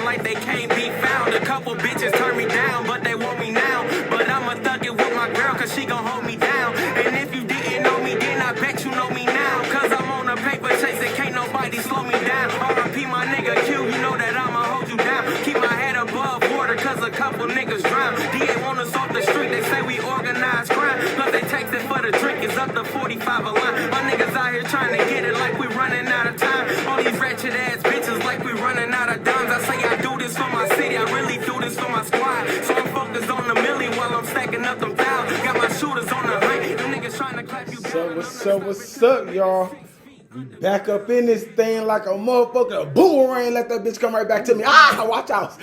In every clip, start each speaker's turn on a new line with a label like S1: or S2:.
S1: like they can't be found. A couple bitches turn me down, but they want me now. But I'ma thug it with my girl, cause she gon' hold me down. And if you didn't know me then, I bet you know me now. Cause I'm on a paper chase and can't nobody slow me down. R.I.P. my nigga Q, you know that I'ma hold you down. Keep my head above water, cause a couple niggas drown. DA want us off the street, they say we organize crime. Plus they texting for the drink, it's up to 45 a line. My niggas out here trying to get it like we running out of time. All these wretched ass bitches like we running out of dimes. I say I do this for my city, I really do this for my squad. So I'm focused on the milli while I'm stacking up them thousands. Got my shooters on the hunt, them niggas trying to clap you down.
S2: What's up, y'all? We back up in this thing like a motherfucker. A boomerang, let that bitch come right back to me. Watch out.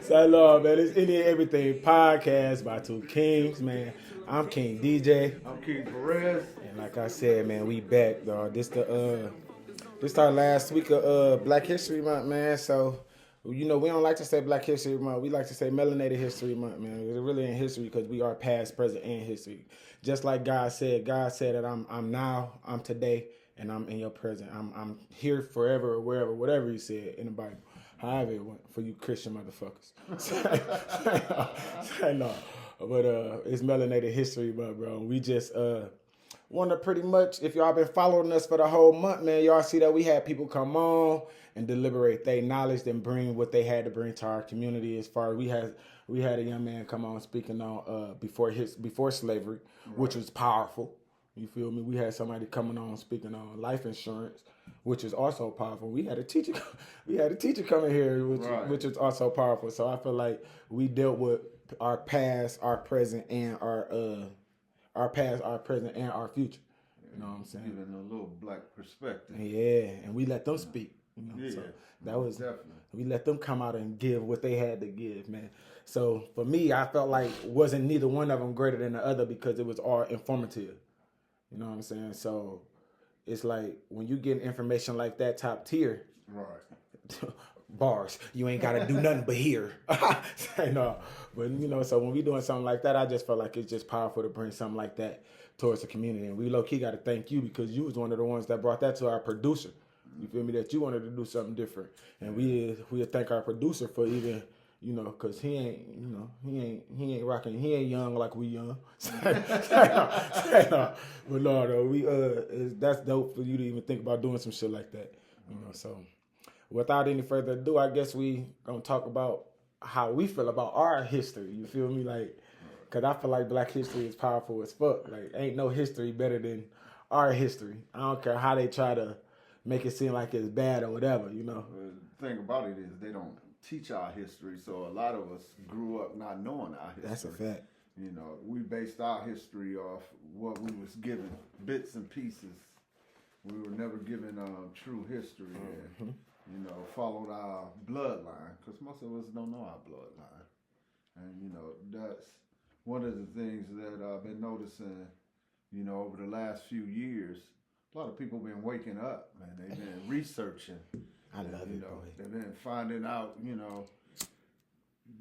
S2: Say Lord, man. It's Any and Everything podcast by two kings, man. I'm King DJ.
S3: I'm King Perez.
S2: And like I said, man, we back, dog. This our last week of Black History Month, man. So, you know, we don't like to say Black History Month. We like to say Melanated History Month, man. It's really in history because we are past, present, and history. Just like God said that I'm now, I'm today, and I'm in your present. I'm here forever or wherever, whatever he said in the Bible. However it went for you Christian motherfuckers. No. But it's Melanated History Month, bro. We just want to pretty much, if y'all been following us for the whole month, man, y'all see that we had people come on and deliberate their knowledge and bring what they had to bring to our community. As far as we had a young man come on speaking on before slavery, right, which was powerful. You feel me? We had somebody coming on speaking on life insurance, which is also powerful. We had a teacher coming here, which is also powerful. So I feel like we dealt with our past, our present, and our present, and our future. You know what I'm saying?
S3: Giving a little black perspective.
S2: Yeah, and we let them speak. You know,
S3: yeah,
S2: so that was
S3: definitely.
S2: We let them come out and give what they had to give, man. So for me, I felt like wasn't neither one of them greater than the other because it was all informative. You know what I'm saying? So it's like when you get information like that, top tier,
S3: right?
S2: Bars, you ain't gotta do nothing but hear. No, but you know, so when we doing something like that, I just felt like it's just powerful to bring something like that towards the community. And we low key got to thank you because you was one of the ones that brought that to our producer. You feel me? That you wanted to do something different, and we thank our producer for even, you know, cause he ain't rocking, he ain't young like we young. But no, though, that's dope for you to even think about doing some shit like that. You know, so. Without any further ado, I guess we gonna talk about how we feel about our history. You feel me? Like, cause I feel like Black history is powerful as fuck. Like, ain't no history better than our history. I don't care how they try to make it seem like it's bad or whatever, you know.
S3: The thing about it is they don't teach our history, so a lot of us grew up not knowing our history.
S2: That's a fact.
S3: You know, we based our history off what we was given, bits and pieces. We were never given true history. Mm-hmm. You know, followed our bloodline, because most of us don't know our bloodline. And, you know, that's one of the things that I've been noticing, you know, over the last few years. A lot of people been waking up, man. They've been researching.
S2: I love it, boy.
S3: They've been finding out, you know,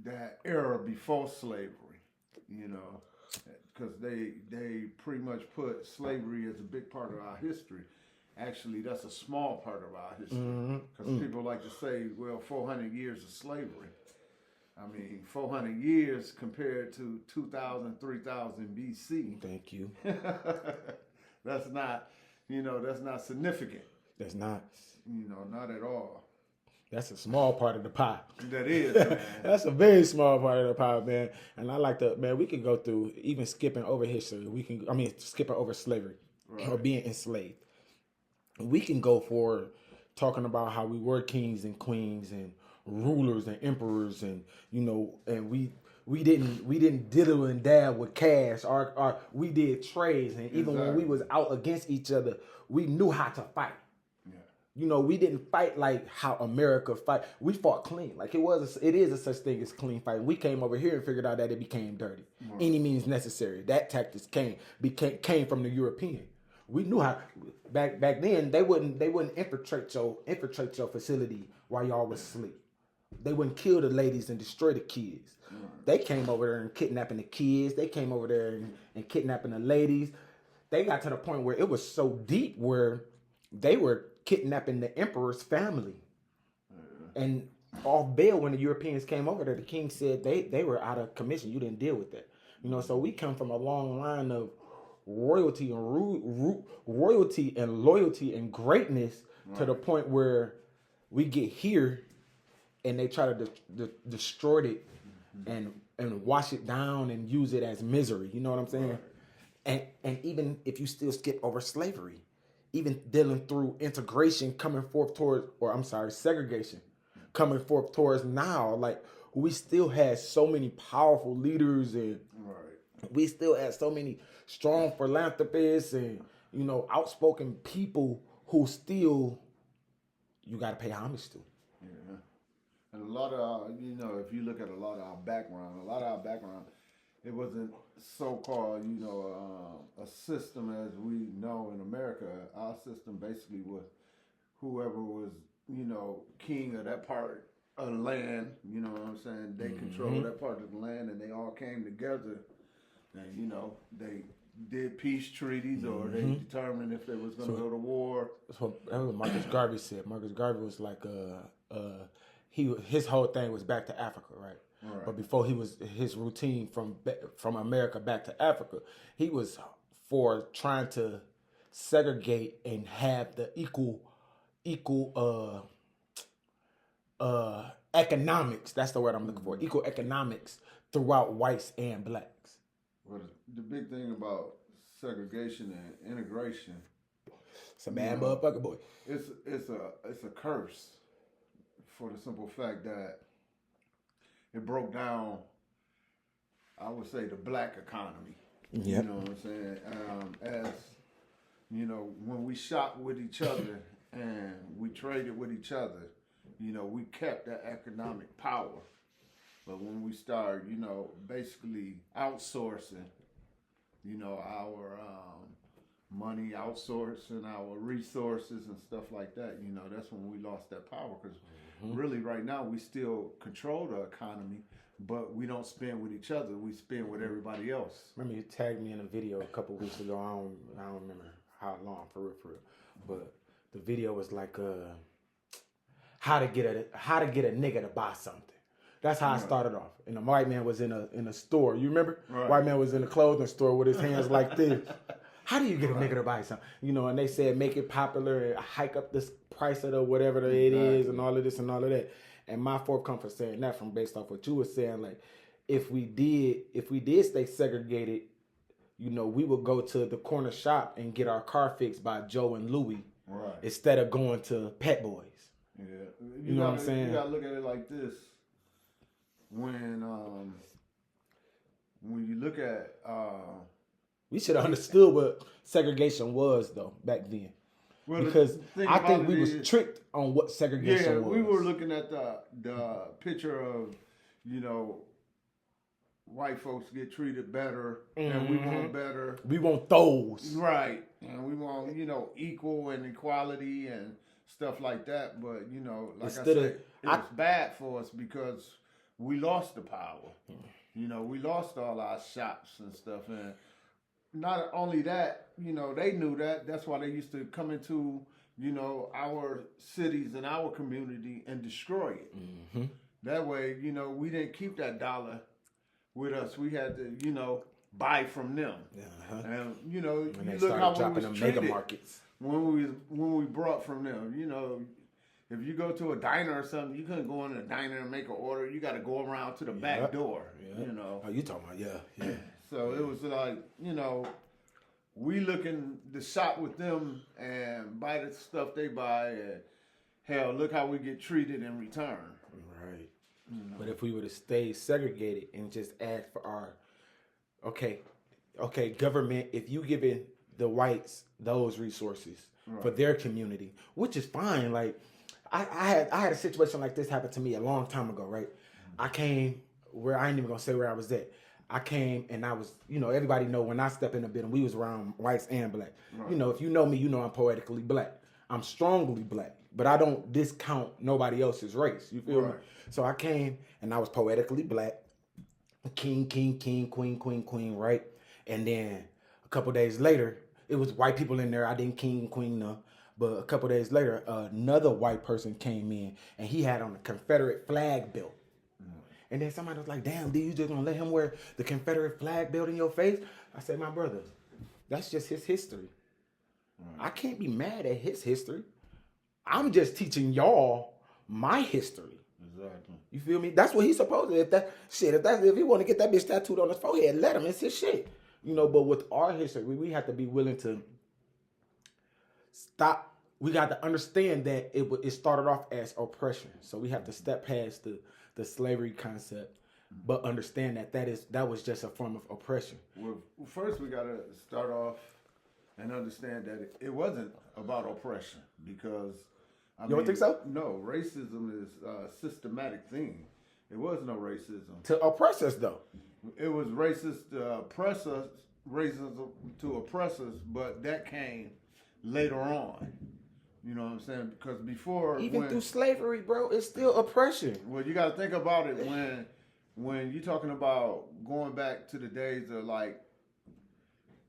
S3: that era before slavery, you know, because they pretty much put slavery as a big part of our history. Actually, that's a small part of our history because people like to say, well, 400 years of slavery. I mean, 400 years compared to 2,000, 3,000 BC.
S2: Thank you.
S3: That's not, you know, that's not significant.
S2: That's not.
S3: You know, not at all.
S2: That's a small part of the pie.
S3: That is, man.
S2: That's a very small part of the pie, man. And I like to, man, we can go through, even skipping over history. Skipping over slavery or being enslaved. We can go for talking about how we were kings and queens and rulers and emperors, and you know, and we didn't diddle and dab with cash. We did trades, and even when we was out against each other, we knew how to fight. Yeah. You know, we didn't fight like how America fight. We fought clean. Like it is a such thing as clean fight. We came over here and figured out that it became dirty. Right. Any means necessary. That tactics came from the European. We knew how. Back then, they wouldn't infiltrate your facility while y'all was asleep. They wouldn't kill the ladies and destroy the kids. Right. They came over there and kidnapping the kids. They came over there and kidnapping the ladies. They got to the point where it was so deep where they were kidnapping the emperor's family. And off bail, when the Europeans came over there, the king said they were out of commission. You didn't deal with that. You know, so we come from a long line of royalty and royalty and loyalty and greatness to the point where we get here and they try to destroy it and wash it down and use it as misery. You know what I'm saying? And even if you still skip over slavery, even dealing through integration coming forth towards, or I'm sorry, segregation coming forth towards now, like we still had so many powerful leaders and we still had so many strong philanthropists and, you know, outspoken people who still you got to pay homage to.
S3: Yeah. And a lot of, you know, if you look at a lot of our background, it wasn't so-called, you know, a system as we know in America. Our system basically was whoever was, you know, king of that part of the land, you know what I'm saying? They controlled that part of the land and they all came together and, you know, they did peace treaties or they determined if they was going to go to war.
S2: That's what Marcus Garvey said. Marcus Garvey was like, his whole thing was back to Africa, right? But before his routine from America back to Africa, he was for trying to segregate and have the equal economics. That's the word I'm looking for. Equal economics throughout whites and blacks.
S3: Well, the big thing about segregation and integration,
S2: It's a bad motherfucker, boy.
S3: it's a curse for the simple fact that it broke down, I would say, the black economy.
S2: Yep.
S3: You know what I'm saying? As you know, when we shopped with each other and we traded with each other, you know, we kept that economic power. But when we start, you know, basically outsourcing, you know, our money, outsourcing our resources and stuff like that, you know, that's when we lost that power. Because really right now we still control the economy, but we don't spend with each other. We spend with everybody else.
S2: Remember you tagged me in a video a couple weeks ago. I don't remember how long, for real. But the video was like how to get a nigga to buy something. That's how I started off. And the white man was in a store. You remember?
S3: Right.
S2: White man was in a clothing store with his hands like this. How do you get a nigga to buy something? You know, and they said make it popular and hike up this price of the whatever it is and all of this and all of that. And my fourth come for saying that from based off what you were saying, like if we did stay segregated, you know, we would go to the corner shop and get our car fixed by Joe and Louie instead of going to Pet Boys.
S3: Yeah.
S2: You know what I'm saying?
S3: You gotta look at it like this. When you look at
S2: we should have understood what segregation was though back then.
S3: well,
S2: Because I think we
S3: was
S2: was tricked on what segregation was.
S3: we were looking at the picture of, you know, white folks get treated better and we want better.
S2: We want those.
S3: Right. And we want, you know, equal and equality and stuff like that. But, you know, like
S2: Instead
S3: I
S2: of-
S3: said, it was bad for us because we lost the power. You know, we lost all our shops and stuff. And not only that, you know, they knew that. That's why they used to come into, you know, our cities and our community and destroy it. That way, you know, we didn't keep that dollar with us. We had to, you know, buy from them. And, you know,
S2: And
S3: you
S2: they
S3: look how
S2: started
S3: we
S2: dropping
S3: was
S2: them mega
S3: treated
S2: markets.
S3: when we brought from them. You know, if you go to a diner or something, you couldn't go in a diner and make an order. You got to go around to the back door, you know.
S2: Oh, you talking about, yeah.
S3: So it was like, you know, we looking to shop with them and buy the stuff they buy. And hell, look how we get treated in return.
S2: Right. But if we would have stayed segregated and just asked for our, okay, government, if you giving the whites those resources for their community, which is fine. Like I had a situation like this happen to me a long time ago, right? I came where I ain't even gonna say where I was at. I came and I was, you know, everybody know when I step in the building, we was around whites and black. You know, if you know me, you know I'm poetically black. I'm strongly black, but I don't discount nobody else's race. You feel me? So I came and I was poetically black. King, queen, right? And then a couple days later, it was white people in there. I didn't king, queen, no. But a couple days later, another white person came in and he had on a Confederate flag belt. And then somebody was like, damn, dude, you just gonna let him wear the Confederate flag belt in your face? I said, my brother, that's just his history. I can't be mad at his history. I'm just teaching y'all my history.
S3: Exactly.
S2: You feel me? That's what he's supposed to. If he want to get that bitch tattooed on his forehead, let him. It's his shit. You know, but with our history, we have to be willing to stop. We got to understand that it started off as oppression. So we have to step past the slavery concept, but understand that was just a form of oppression.
S3: Well, first we got to start off and understand that it wasn't about oppression, because
S2: You don't think so?
S3: No, racism is a systematic thing. It was no racism.
S2: To oppress us, though.
S3: It was racist to oppress us, racism to oppress us, but that came later on. You know what I'm saying? Because before,
S2: Even through slavery, bro, it's still oppression.
S3: well, you got to think about it when you're talking about going back to the days of, like,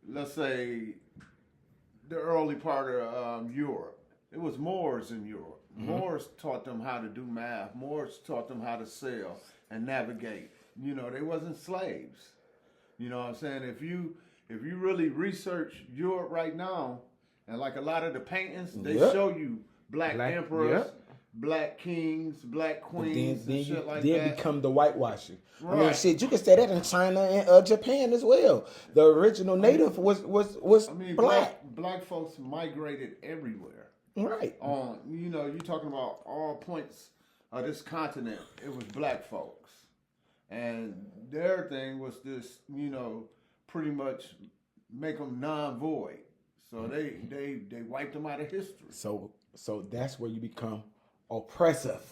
S3: let's say the early part of Europe. It was Moors in Europe. Moors taught them how to do math. Moors taught them how to sail and navigate. You know, they wasn't slaves. You know what I'm saying? If you really research Europe right now, and like a lot of the paintings, they show you black emperors, black kings, black queens, and shit like that.
S2: Then become the whitewashing. I mean,
S3: Right.
S2: shit, you can say that in China and Japan as well. The original native was
S3: I mean,
S2: black.
S3: black folks migrated everywhere.
S2: Right.
S3: You know, you're talking about all points of this continent. It was black folks, and their thing was this, you know, pretty much make them non-void. So they wiped them out of history.
S2: So that's where you become oppressive,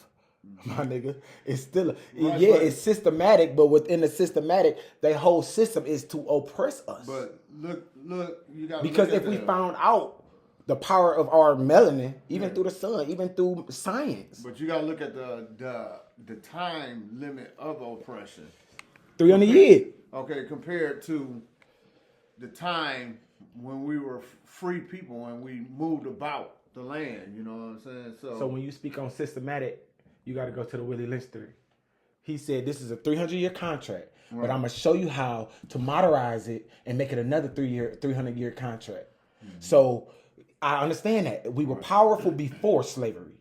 S2: my nigga. It's still
S3: Right, but-
S2: it's systematic, but within the systematic, the whole system is to oppress us.
S3: But look, you got
S2: Because if we found out the power of our melanin, even through the sun, even through science,
S3: but you got to look at the time limit of oppression.
S2: 300 years.
S3: Okay, compared to the time when we were free people and we moved about the land, you know what I'm saying?
S2: So when you speak on systematic, you got to go to the Willie Lynch theory. He said this is a 300-year contract, but I'm gonna show you how to modernize it and make it another 300-year contract. So I understand that we were powerful before slavery.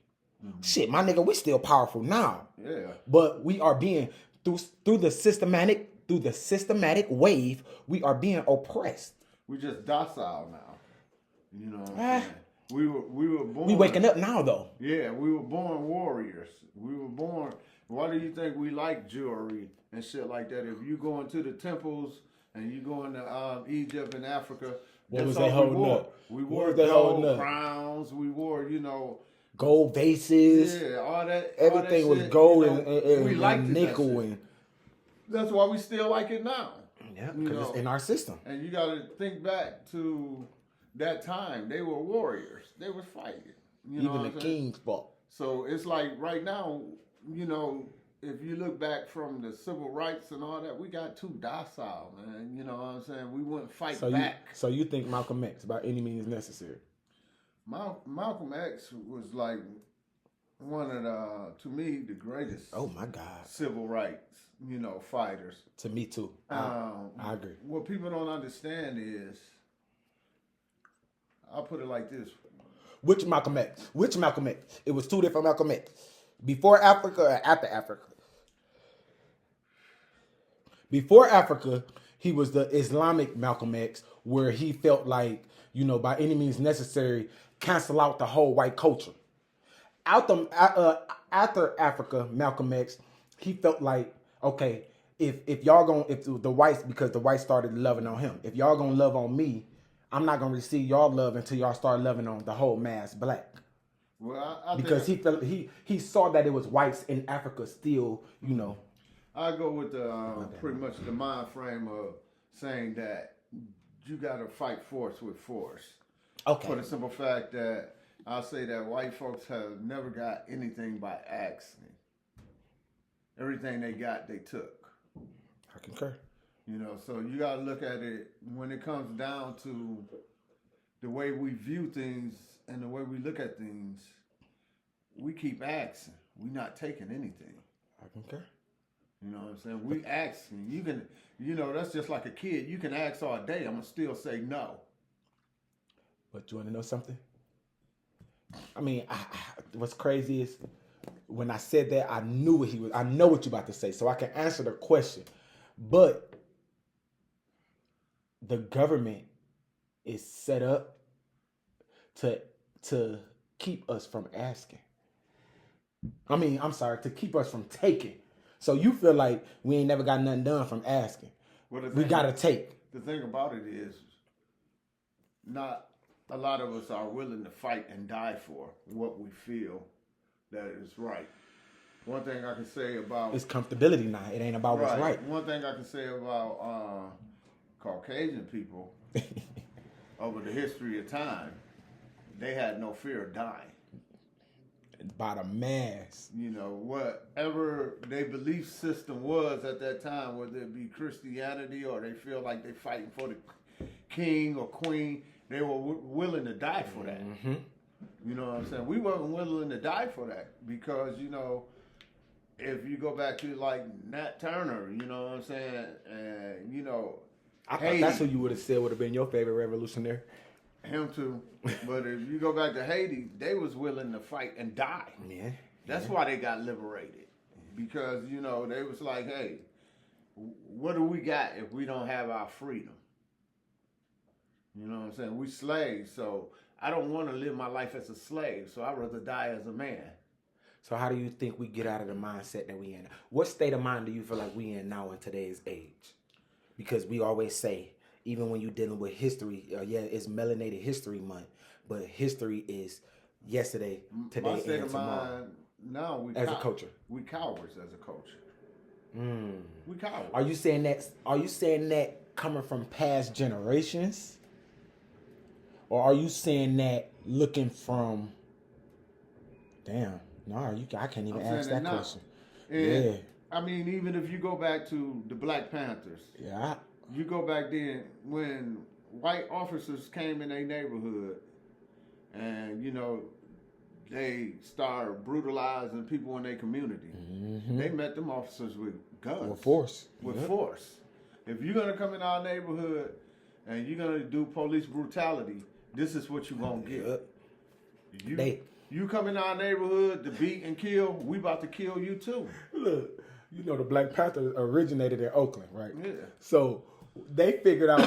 S2: Shit, my nigga, we still powerful now.
S3: Yeah.
S2: But we are being through the systematic wave, we are being oppressed.
S3: We just docile now. You know what I'm saying? We were born.
S2: We waking up now though.
S3: Yeah, we were born warriors. We were born. Why do you think we like jewelry and shit like that? If you go into the temples and you go into Egypt and Africa,
S2: What was
S3: that's
S2: they
S3: all we
S2: holding
S3: wore.
S2: up?
S3: We
S2: What
S3: wore
S2: was they holding
S3: gold
S2: up?
S3: crowns. We wore, you know,
S2: Gold vases.
S3: yeah, all that.
S2: Everything
S3: all
S2: was
S3: that shit,
S2: gold
S3: you know,
S2: and
S3: we liked
S2: nickel
S3: that shit.
S2: and
S3: That's why we still like it now.
S2: yeah,
S3: You
S2: because it's
S3: know.
S2: in our system.
S3: And you got to think back to that time. They were warriors. They was fighting. You know
S2: Even
S3: what
S2: the
S3: I'm saying?
S2: kings fought.
S3: So it's like right now, you know, if you look back from the civil rights and all that, we got too docile, man. You know what I'm saying? We wouldn't fight back.
S2: So you think Malcolm X by any means necessary?
S3: Malcolm X was like one of the, to me, the greatest
S2: Oh my God.
S3: civil rights, you know, fighters.
S2: To me too. I agree.
S3: What people don't understand is, I'll put it like this.
S2: Which Malcolm X? Which Malcolm X? It was two different Malcolm X. Before Africa or after Africa? Before Africa, he was the Islamic Malcolm X, where he felt like, you know, by any means necessary, cancel out the whole white culture. After Africa, Malcolm X, he felt like, okay, if the whites, because the whites started loving on him, if y'all gonna love on me, I'm not gonna receive y'all love until y'all start loving on the whole mass black.
S3: Well, I
S2: Because
S3: think
S2: he saw that it was whites in Africa still, you know.
S3: I go with the pretty much the mind frame of saying that you got to fight force with force.
S2: Okay.
S3: For the simple fact that I'll say that white folks have never got anything by accident. Everything they got, they took.
S2: I concur.
S3: You know, so you got to look at it when it comes down to the way we view things and the way we look at things, we keep asking. We not taking anything.
S2: I concur.
S3: You know what I'm saying? We asking. You can, that's just like a kid. You can ask all day. I'm gonna still say no.
S2: But you want to know something? I mean, what's crazy is when I said that, I knew what he was. I know what you're about to say, so I can answer the question. But the government is set up to keep us from asking. I mean, I'm sorry, to keep us from taking. So you feel like we ain't never got nothing done from asking.
S3: Well,
S2: We got to take.
S3: The thing about it is, not a lot of us are willing to fight and die for what we feel that is right. One thing I can say about
S2: It's comfortability now. It ain't about what's right.
S3: One thing I can say about Caucasian people over the history of time, they had no fear of dying.
S2: By the mass.
S3: Whatever their belief system was at that time, whether it be Christianity or they feel like they fighting for the king or queen, they were willing to die for that.
S2: Mm-hmm.
S3: You know what I'm saying? We weren't willing to die for that because, if you go back to like Nat Turner, you know what I'm saying? And,
S2: I thought that's who you would have said would have been your favorite revolutionary.
S3: Him too. But if you go back to Haiti, they was willing to fight and die.
S2: Yeah.
S3: That's why they got liberated. Because, they was like, hey, what do we got if we don't have our freedom? You know what I'm saying? We slaves, so I don't want to live my life as a slave, so I'd rather die as a man.
S2: So how do you think we get out of the mindset that we in? What state of mind do you feel like we in now in today's age? Because we always say, even when you're dealing with history, it's Melanated History Month, but history is yesterday, today,
S3: my state
S2: and
S3: of
S2: tomorrow.
S3: mind now, we
S2: as a culture,
S3: we cowards as a culture. We cowards.
S2: Are you saying that coming from past generations, or are you saying that looking from? Damn, no, I can't even ask that question.
S3: And,
S2: yeah,
S3: I mean, even if you go back to the Black Panthers,
S2: yeah.
S3: You go back then when white officers came in their neighborhood and, they started brutalizing people in their community. Mm-hmm. They met them officers with guns.
S2: With force.
S3: With force. If you're going to come in our neighborhood and you're going to do police brutality, this is what you're going to get. You come in our neighborhood to beat and kill, we about to kill you too.
S2: Look, the Black Panther originated in Oakland, right?
S3: Yeah.
S2: So they figured out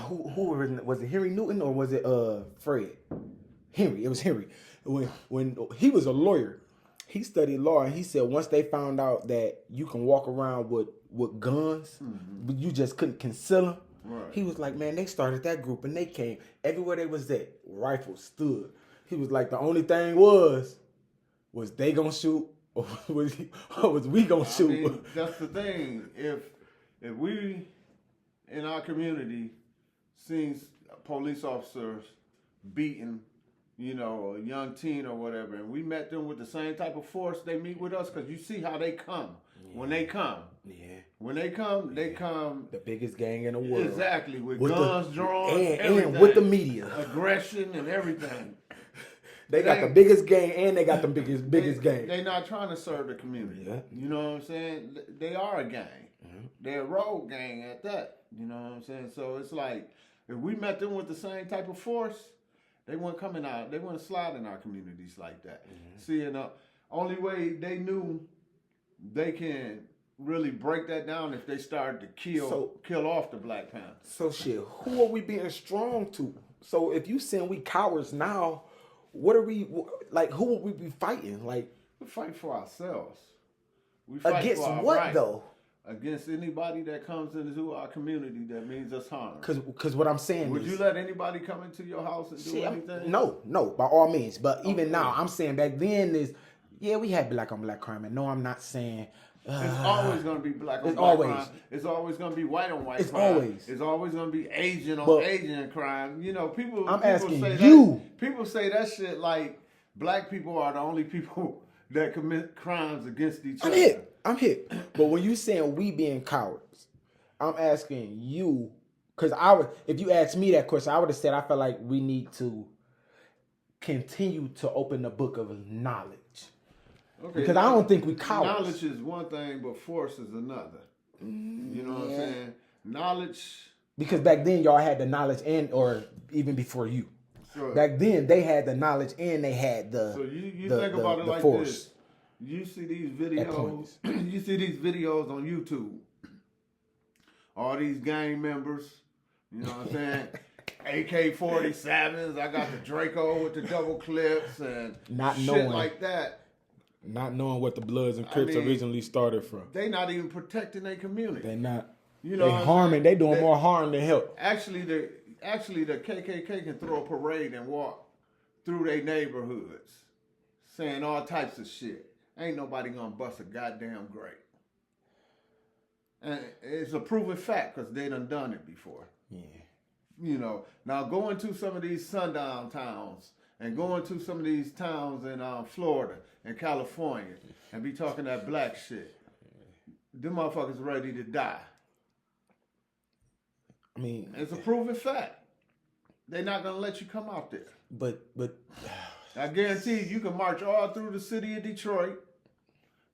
S2: who was it Henry Newton or was it Fred? Henry. It was Henry. When he was a lawyer, he studied law and he said once they found out that you can walk around with guns, but you just couldn't conceal them. Right. He was like, man, they started that group and they came everywhere they was at. Rifles stood. He was like, the only thing was they gonna shoot or was we gonna shoot?
S3: I mean, that's the thing. If we in our community seeing police officers beating, a young teen or whatever, and we met them with the same type of force they meet with us, because you see how they come. Yeah. When they come. Yeah. When they come, they come.
S2: The biggest gang in the world.
S3: Exactly. With guns drawn.
S2: And with the media.
S3: Aggression and everything.
S2: They got the biggest gang and they got the biggest gang.
S3: They're not trying to serve the community. Yeah. You know what I'm saying? They are a gang. Mm-hmm. They're a road gang at that. You know what I'm saying? So it's like, if we met them with the same type of force, they wouldn't come in they wouldn't slide in our communities like that. Mm-hmm. See, and the only way they knew they can really break that down if they started to kill off the Black Panthers.
S2: So shit, who are we being strong to? So if you saying we cowards now, what are we like? Who will we be fighting? Like,
S3: we fight for ourselves. We fight
S2: against
S3: for our
S2: what
S3: right.
S2: though?
S3: Against anybody that comes into our community that means us harm.
S2: Because what I'm saying
S3: would you let anybody come into your house and do anything?
S2: No, by all means. But even now, I'm saying back then we had black on black crime, and no, I'm not saying.
S3: It's always going to be black on black crime. It's always going to be white on white crime. It's always going to be Asian on Asian crime. People. I'm asking say you. People say that shit like black people are the only people that commit crimes against each other.
S2: I'm hit. But when you saying we being cowards, I'm asking you, because if you asked me that question, I would have said I feel like we need to continue to open the book of knowledge.
S3: Okay,
S2: Because I don't think we cowards.
S3: Knowledge is one thing, but force is another. You know what I'm saying? Knowledge.
S2: Because back then y'all had the knowledge or even before you.
S3: Sure.
S2: Back then they had the knowledge and they had the
S3: So you
S2: the,
S3: think
S2: the,
S3: about it
S2: the
S3: like
S2: force.
S3: this. You see these
S2: At
S3: videos.
S2: points.
S3: You see these videos on YouTube. All these gang members. You know what I'm saying? AK-47s. I got the Draco with the double clips and
S2: Not
S3: shit
S2: knowing.
S3: like that.
S2: Not knowing what the Bloods and Crips
S3: mean,
S2: originally started from.
S3: They not even protecting their community.
S2: They not.
S3: You know
S2: They
S3: what I'm
S2: harming.
S3: saying?
S2: They doing more harm than help.
S3: Actually, the KKK can throw a parade and walk through their neighborhoods, saying all types of shit. Ain't nobody gonna bust a goddamn grape. And it's a proven fact because they done it before.
S2: Yeah.
S3: You know, now going to some of these sundown towns and going to some of these towns in Florida and California and be talking that black shit. Them motherfuckers ready to die.
S2: I mean,
S3: It's a proven fact. They're not gonna let you come out there.
S2: but
S3: I guarantee you can march all through the city of Detroit,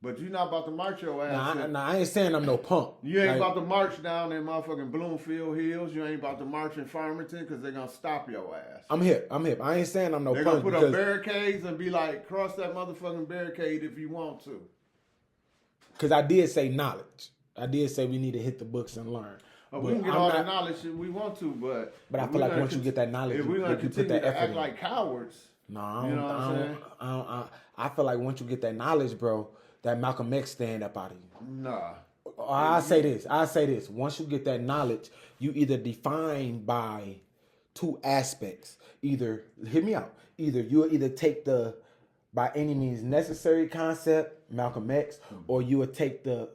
S3: but you're not about to march your ass.
S2: I ain't saying I'm no punk.
S3: You ain't
S2: Like,
S3: about to march down in motherfucking Bloomfield Hills. You ain't about to march in Farmington because they're gonna stop your ass.
S2: I'm hip. I ain't saying I'm no
S3: They're gonna
S2: punk
S3: put up
S2: because
S3: barricades and be like, cross that motherfucking barricade if you want to.
S2: I did say knowledge. I did say we need to hit the books and learn.
S3: We can get
S2: I'm
S3: all
S2: not-
S3: the knowledge that we want to, but
S2: I
S3: if
S2: feel
S3: we're
S2: like
S3: gonna
S2: once you get that knowledge,
S3: if we're gonna
S2: you put
S3: continue
S2: that
S3: to
S2: effort
S3: act
S2: in.
S3: like cowards,
S2: No, I
S3: you know what I'm saying?
S2: I feel like once you get that knowledge, bro, that Malcolm X stand up out of you.
S3: Nah.
S2: I say this. Once you get that knowledge, you either define by two aspects. Either, hear me out. You'll either take the by any means necessary concept, Malcolm X, or you will take the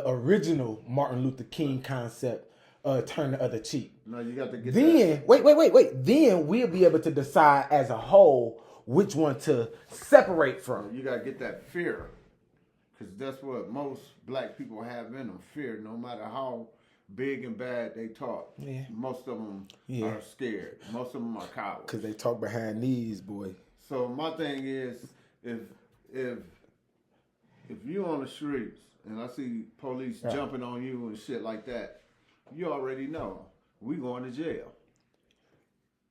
S2: original Martin Luther King concept, turn the other cheek.
S3: No, you got to get
S2: Then, wait. Then we'll be able to decide as a whole which one to separate from.
S3: You got to get that fear. Because that's what most black people have in them, fear. No matter how big and bad they talk,
S2: Yeah.
S3: most of them
S2: Yeah.
S3: are scared. Most of them are cowards.
S2: Because they talk behind these, boy.
S3: So my thing is, if you on the streets and I see police jumping on you and shit like that, you already know we going to jail.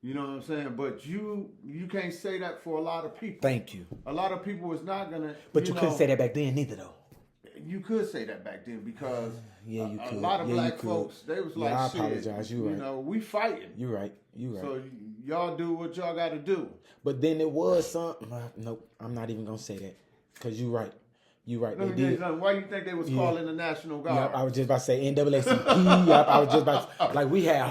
S3: You know what I'm saying? But you can't say that for a lot of people.
S2: Thank you.
S3: A lot of people is not gonna.
S2: But you couldn't say that back then neither, though.
S3: You could say that back then because
S2: Yeah, you
S3: a
S2: could.
S3: lot of
S2: Yeah, you
S3: black
S2: could.
S3: folks, they was
S2: Yeah,
S3: like,
S2: I
S3: shit,
S2: apologize. You right.
S3: know, we fighting.
S2: You're right.
S3: So y'all do what y'all got to do.
S2: But then it was something. Nope, I'm not even gonna say that because you're right. You're right.
S3: Let
S2: They
S3: me tell you
S2: did.
S3: something. Why you think they was calling the National Guard?
S2: Yep, I was just about to say NAACP. Yep, I was just about to, like we had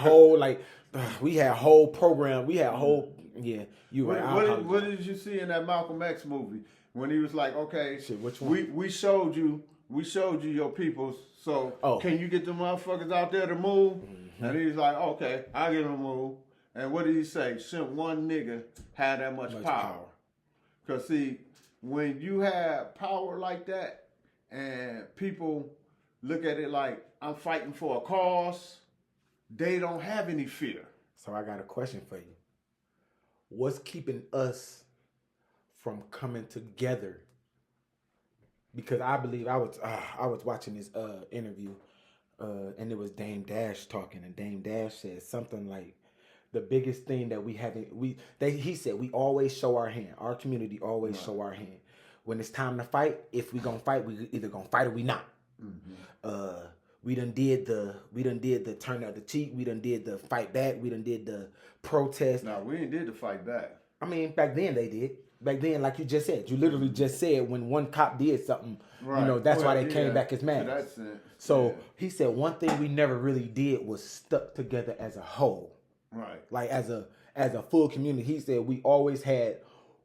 S2: whole program. We had whole You right. I
S3: What
S2: apologize.
S3: did you see in that Malcolm X movie when he was like, okay,
S2: Shit, which one?
S3: we showed you your peoples. So can you get the motherfuckers out there to move?
S2: Mm-hmm.
S3: And he's like, okay, I'll get them to move. And what did he say? Shouldn't one nigga have that much power? Because see, when you have power like that and people look at it like I'm fighting for a cause, they don't have any fear.
S2: So I got a question for you. What's keeping us from coming together? Because I believe I was watching this interview, and it was Dame Dash talking, and Dame Dash said something like, the biggest thing that he said we always show our hand. Our community always show our hand. When it's time to fight, if we gonna fight, we either gonna fight or we not. Mm-hmm. We done did the turn out the cheek. We done did the fight back. We done did the protest.
S3: No, we ain't did the fight back.
S2: I mean, back then they did. Back then, like you just said, you literally just said when one cop did something, that's why they came back as mad. So he said one thing we never really did was stuck together as a whole.
S3: Right.
S2: Like as a full community. He said we always had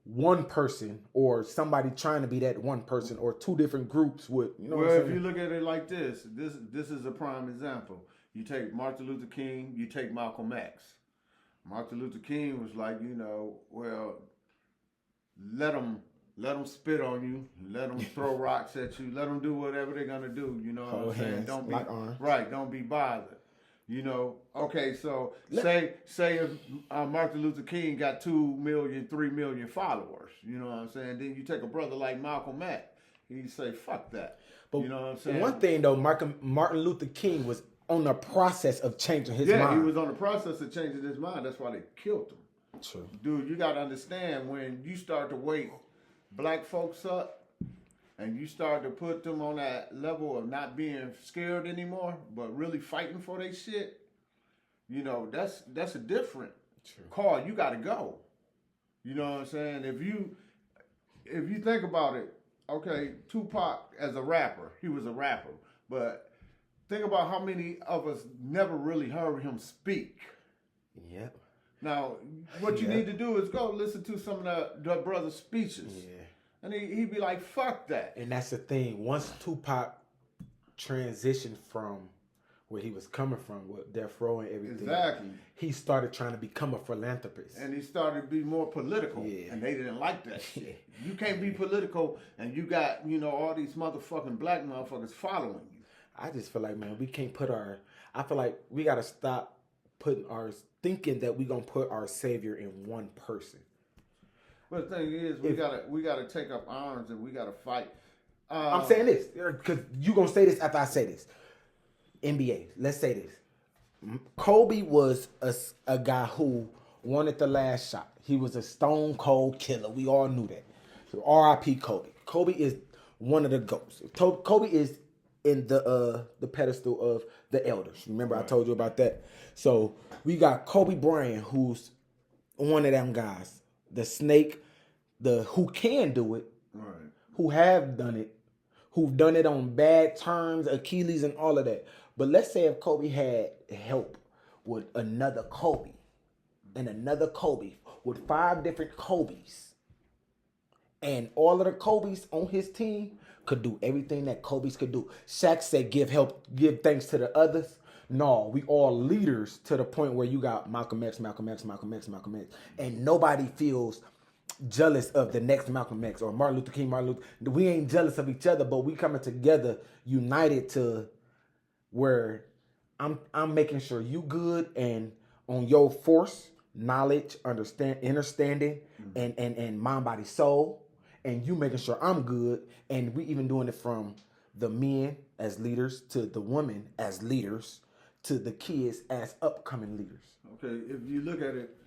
S2: one person or somebody trying to be that one person or two different groups with,
S3: Well, if you look at it like this is a prime example. You take Martin Luther King, you take Malcolm X. Martin Luther King was like, well, let them spit on you, let them throw rocks at you, let them do whatever they're gonna do. You know what I'm saying? Don't be bothered. You know, okay, so say if Martin Luther King got 2 million, 3 million followers, you know what I'm saying? Then you take a brother like Malcolm X, he say, fuck that.
S2: But
S3: you know what I'm saying?
S2: one thing though, Martin Luther King was on the process of changing his mind.
S3: Yeah, he was on the process of changing his mind. That's why they killed him.
S2: True.
S3: Dude, you got to understand, when you start to wake black folks up and you start to put them on that level of not being scared anymore, but really fighting for their shit, you know, that's a different call. You got to go. You know what I'm saying? If you think about it, okay, Tupac as a rapper, he was a rapper, but think about how many of us never really heard him speak.
S2: Yep.
S3: Now, what you need to do is go listen to some of the brother's speeches.
S2: Yeah.
S3: And he'd be like, fuck that.
S2: And that's the thing. Once Tupac transitioned from where he was coming from with Death Row and everything,
S3: Exactly.
S2: he started trying to become a philanthropist.
S3: And he started to be more political.
S2: Yeah.
S3: And they didn't like that shit. You can't be political and you got, you know, all these motherfucking black motherfuckers following you.
S2: I just feel like, man, we can't I feel like we got to stop thinking that we going to put our savior in one person.
S3: But the thing is, we gotta take up arms and we gotta fight.
S2: I'm saying this because you gonna say this after I say this. NBA, let's say this. Kobe was a guy who wanted the last shot. He was a stone cold killer. We all knew that. So R.I.P. Kobe. Kobe is one of the GOATs. Kobe is in the pedestal of the elders. Remember I told you about that? So we got Kobe Bryant, who's one of them guys. The snake, who can do it,
S3: Right.
S2: who have done it, who've done it on bad terms, Achilles and all of that. But let's say if Kobe had help with another Kobe and another Kobe with 5 different Kobes, and all of the Kobes on his team could do everything that Kobe's could do. Shaq said give thanks to the others. No, we all leaders to the point where you got Malcolm X, and nobody feels jealous of the next Malcolm X or Martin Luther King, We ain't jealous of each other, but we coming together, united to where I'm making sure you good and on your force, knowledge, understanding, and mind, body, soul, and you making sure I'm good, and we even doing it from the men as leaders to the women as leaders, to the kids as upcoming leaders.
S3: Okay, if you look at it,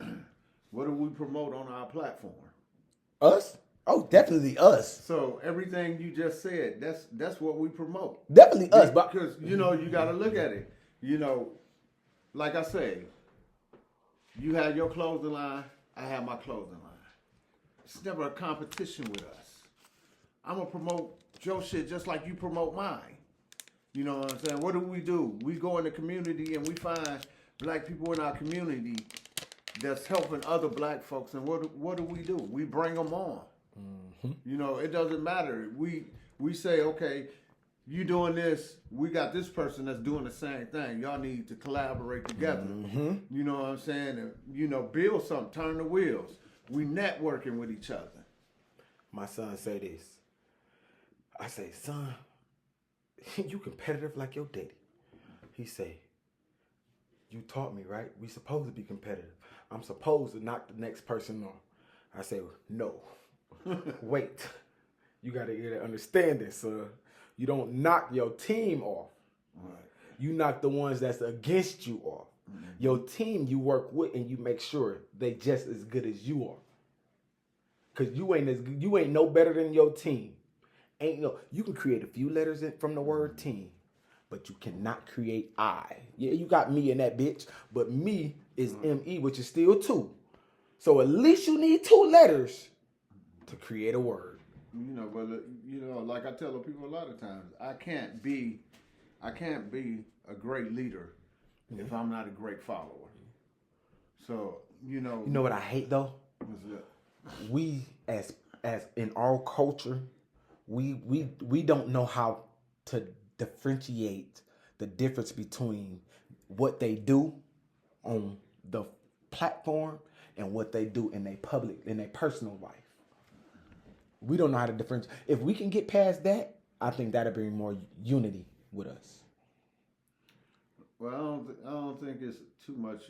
S3: what do we promote on our platform?
S2: Us? Oh, definitely us.
S3: So everything you just said, that's what we promote.
S2: Definitely us. But
S3: Because, you know, you got to look at it. You know, like I say, you have your clothing line, I have my clothing line. It's never a competition with us. I'm going to promote your shit just like you promote mine. You know what I'm saying? What do? We go in the community and we find black people in our community that's helping other black folks. And what do? We bring them on. Mm-hmm. You know, it doesn't matter. We say, okay, you doing this. We got this person that's doing the same thing. Y'all need to collaborate together. Mm-hmm. You know what I'm saying? And, you know, build something, turn the wheels. We networking with each other.
S2: My son say this. I say, son, you competitive like your daddy. He say, you taught me, right? We supposed to be competitive. I'm supposed to knock the next person off. I say, no. Wait. You got to get to understand this, sir. You don't knock your team off. Right. You knock the ones that's against you off. Mm-hmm. Your team you work with and you make sure they just as good as you are. Cause you ain't no better than your team. You can create a few letters from the word team, but you cannot create I. Yeah, you got me in that bitch, but me is M-E, which is still 2. So at least you need 2 letters to create a word.
S3: You know, but you know, like I tell the people a lot of times, I can't be a great leader if I'm not a great follower. So, you know.
S2: You know what I hate though?
S3: What's that?
S2: We as in our culture, we don't know how to differentiate the difference between what they do on the platform and what they do in their personal life. We don't know how to differentiate. If we can get past that, I think that'll bring more unity with us.
S3: Well, I don't think it's too much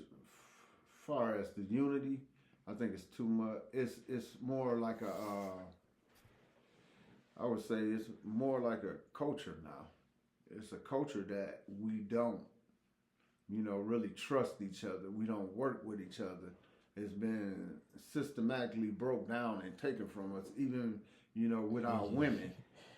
S3: far as the unity. I think it's too much. It's more like a. I would say it's more like a culture now. It's a culture that we don't, really trust each other. We don't work with each other. It's been systematically broke down and taken from us, even, with our women.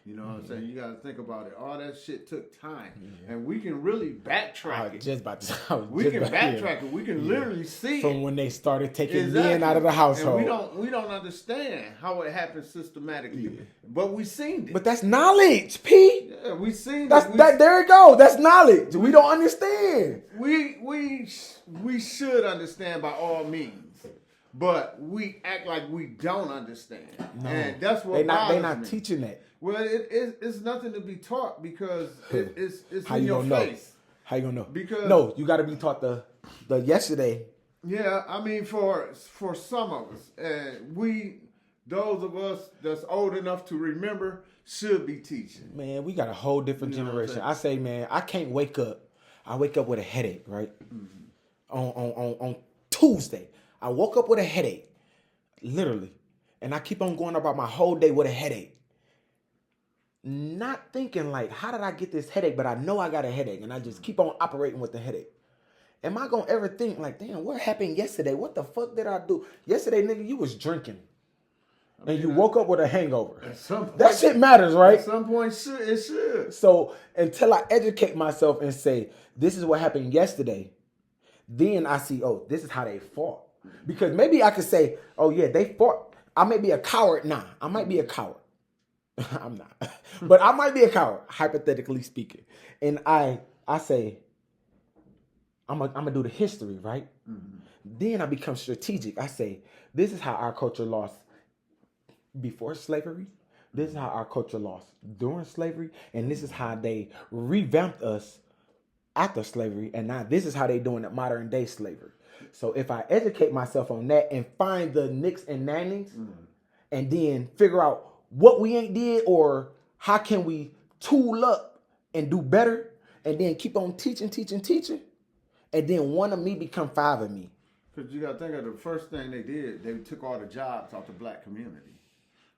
S3: You know what I'm saying? You got to think about it. All that shit took time. And we can really backtrack it.
S2: Just about to.
S3: We can backtrack it. We can literally see
S2: from
S3: it.
S2: when they started taking men out of the household.
S3: And we don't understand how it happened systematically. But we seen it.
S2: But that's knowledge, P.
S3: Yeah, we seen
S2: That's
S3: it.
S2: that. There you go. That's knowledge. We don't understand.
S3: We should understand by all means. But we act like we don't understand.
S2: No.
S3: And that's what
S2: They
S3: bothers
S2: not
S3: me.
S2: teaching that.
S3: Well, it's nothing to be taught because it's
S2: How
S3: in
S2: you
S3: your
S2: gonna know?
S3: face.
S2: How you gonna know?
S3: Because-
S2: no, you got to be taught the yesterday.
S3: Yeah, I mean for some of us, and those of us that's old enough to remember should be teaching.
S2: Man, we got a whole different
S3: You know what I'm
S2: generation. I say, man, I can't wake up. I wake up with a headache, right? On Tuesday, I woke up with a headache, literally, and I keep on going about my whole day with a headache. Not thinking like, how did I get this headache? But I know I got a headache, and I just keep on operating with the headache. Am I gonna ever think like, damn, what happened yesterday? What the fuck did I do yesterday, nigga? You was drinking, and you woke up with a hangover.
S3: At some point,
S2: That shit matters, right?
S3: At some point, it should.
S2: So until I educate myself and say, this is what happened yesterday, then I see, oh, this is how they fought. Because maybe I could say, oh yeah, they fought. I may be a coward. Nah, I might be a coward. I'm not. But I might be a coward, hypothetically speaking. And I say, I'm gonna do the history, right? Then I become strategic. I say, this is how our culture lost before slavery. This is how our culture lost during slavery. And this is how they revamped us after slavery. And now this is how they doing it modern day slavery. So if I educate myself on that and find the nicks and nannings and then figure out what we ain't did or how can we tool up and do better and then keep on teaching. And then one of me become five of me.
S3: Because you got to think of the first thing they did, they took all the jobs out the black community.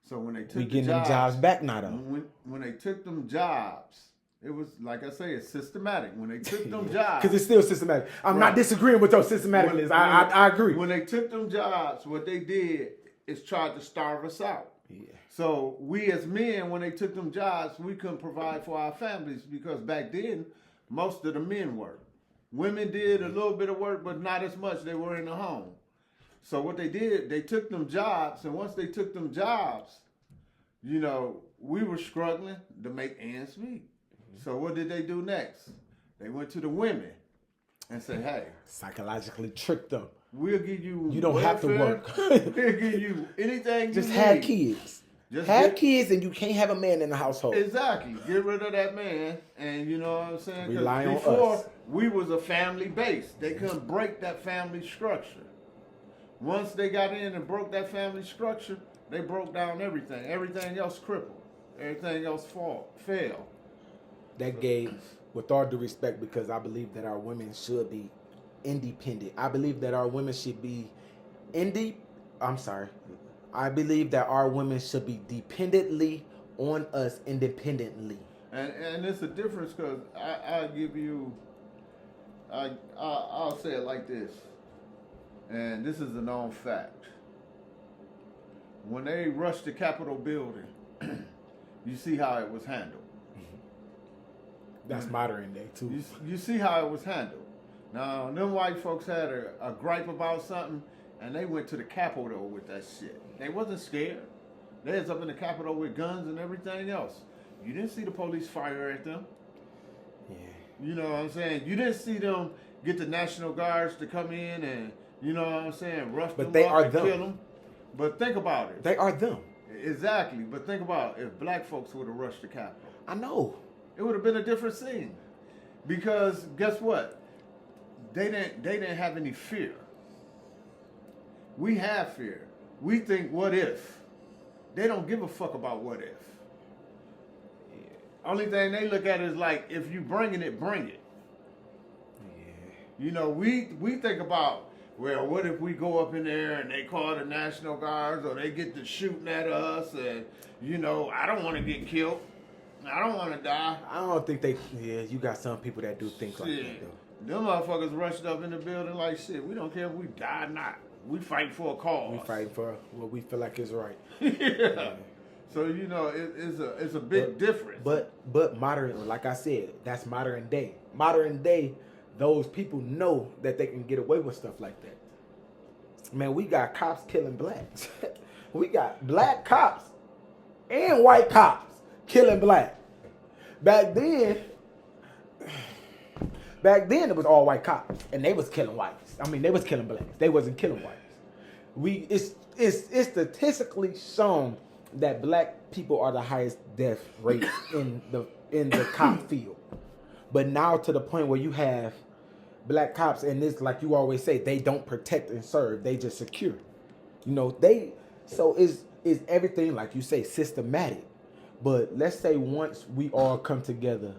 S3: So when they took
S2: We
S3: the
S2: getting them jobs back now though.
S3: when they took them jobs, it was, like I say, it's systematic. When they took them jobs.
S2: Because it's still systematic. I'm not disagreeing with your systematicness. I agree.
S3: When they took them jobs, what they did is tried to starve us out.
S2: Yeah.
S3: So we as men, when they took them jobs, we couldn't provide for our families because back then, most of the men worked. Women did a little bit of work, but not as much. They were in the home. So what they did, they took them jobs, and once they took them jobs, we were struggling to make ends meet. So what did they do next? They went to the women and said, hey,
S2: Psychologically tricked them.
S3: we'll give you
S2: You don't have to work.
S3: We'll give you anything
S2: Just
S3: you
S2: have
S3: need.
S2: kids.
S3: Just
S2: have
S3: get-
S2: kids and you can't have a man in the household.
S3: Exactly. Get rid of that man, and you know what I'm saying? 'Cause
S2: Rely on
S3: before,
S2: us.
S3: we was a family base. They couldn't break that family structure. Once they got in and broke that family structure, they broke down everything. Everything else crippled. Everything else failed.
S2: That gave, with all due respect, because I believe that our women should be independent. I believe that our women should be I believe that our women should be dependently on us independently.
S3: And it's a difference because I'll say it like this, and this is a known fact. When they rushed the Capitol building, you see how it was handled.
S2: That's modern day too.
S3: You see how it was handled. Now, them white folks had a gripe about something, and they went to the Capitol with that shit. They wasn't scared. They was up in the Capitol with guns and everything else. You didn't see the police fire at them.
S2: Yeah.
S3: You know what I'm saying? You didn't see them get the National Guards to come in and, you know what I'm saying, rough
S2: But
S3: them
S2: they
S3: up
S2: are
S3: and
S2: them.
S3: kill them. But think about it.
S2: They are them.
S3: Exactly. But think about it. If black folks would have rushed the Capitol,
S2: I know.
S3: it would have been a different scene. Because guess what? They didn't have any fear. We have fear. We think, what if? They don't give a fuck about what if. Only thing they look at is like, if you bringing it, bring it. You know, we think about, well, what if we go up in there and they call the National Guards or they get to shooting at us and, you know, I don't want to get killed. I don't want to die.
S2: I don't think they. Yeah, you got some people that do things like that
S3: Shit.
S2: though.
S3: Them motherfuckers rushed up in the building like shit. We don't care if we die or not. We fight for a cause.
S2: We fighting for what we feel like is right.
S3: Yeah. So you know, it's a big difference.
S2: But modern, like I said, that's modern day. Modern day, those people know that they can get away with stuff like that. Man, we got cops killing blacks. We got black cops and white cops killing black. Back then it was all white cops and they was killing whites. I mean, they was killing blacks. They wasn't killing whites. It's statistically shown that black people are the highest death rates in the cop field. But now to the point where you have black cops, and it's like you always say, they don't protect and serve, they just secure. You know, so is everything, like you say, systematic. But let's say once we all come together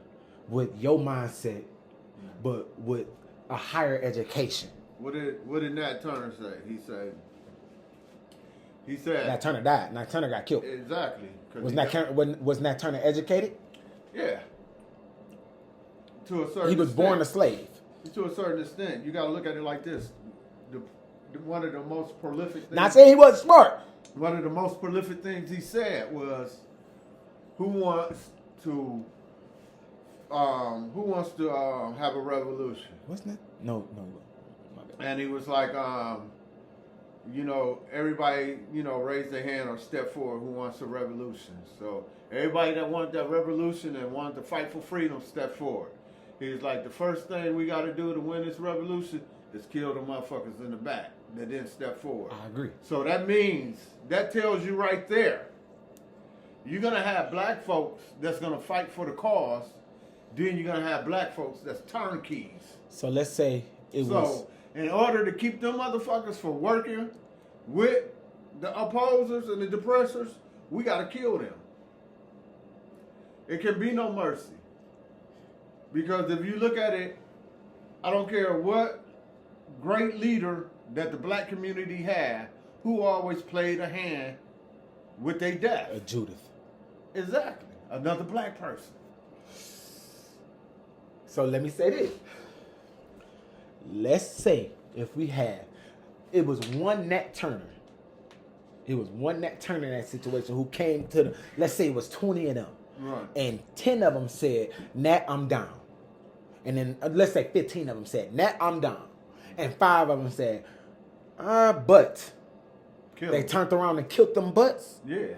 S2: with your mindset, but with a higher education.
S3: What did Nat Turner say? He said
S2: Nat Turner died. Nat Turner got killed.
S3: Exactly.
S2: Was Nat Turner educated?
S3: Yeah. To a certain
S2: He was born a
S3: extent.
S2: slave.
S3: To a certain extent, you got to look at it like this: one of the most prolific things.
S2: Not saying he wasn't smart.
S3: One of the most prolific things he said was, "Who wants to have a revolution?"
S2: Wasn't it? No. My bad.
S3: And he was like, you know, everybody, you know, raise their hand or step forward who wants a revolution. So everybody that wanted that revolution and wanted to fight for freedom, step forward. He was like, the first thing we got to do to win this revolution is kill the motherfuckers in the back that didn't step forward.
S2: I agree.
S3: So that tells you right there, you're going to have black folks that's going to fight for the cause, then you're going to have black folks that's turnkeys.
S2: So let's say it was.
S3: So, in order to keep them motherfuckers from working with the opposers and the depressors, we got to kill them. It can be no mercy. Because if you look at it, I don't care what great leader that the black community had, who always played a hand with their death.
S2: Judith.
S3: Exactly. Another black person.
S2: So let me say this. Let's say if it was one Nat Turner. It was one Nat Turner in that situation who came to let's say it was 20 of them.
S3: Right.
S2: And 10 of them said, Nat, I'm down. And then let's say 15 of them said, Nat, I'm down. And 5 of them said, but.
S3: Kill
S2: They
S3: them.
S2: turned around and killed them butts.
S3: Yeah.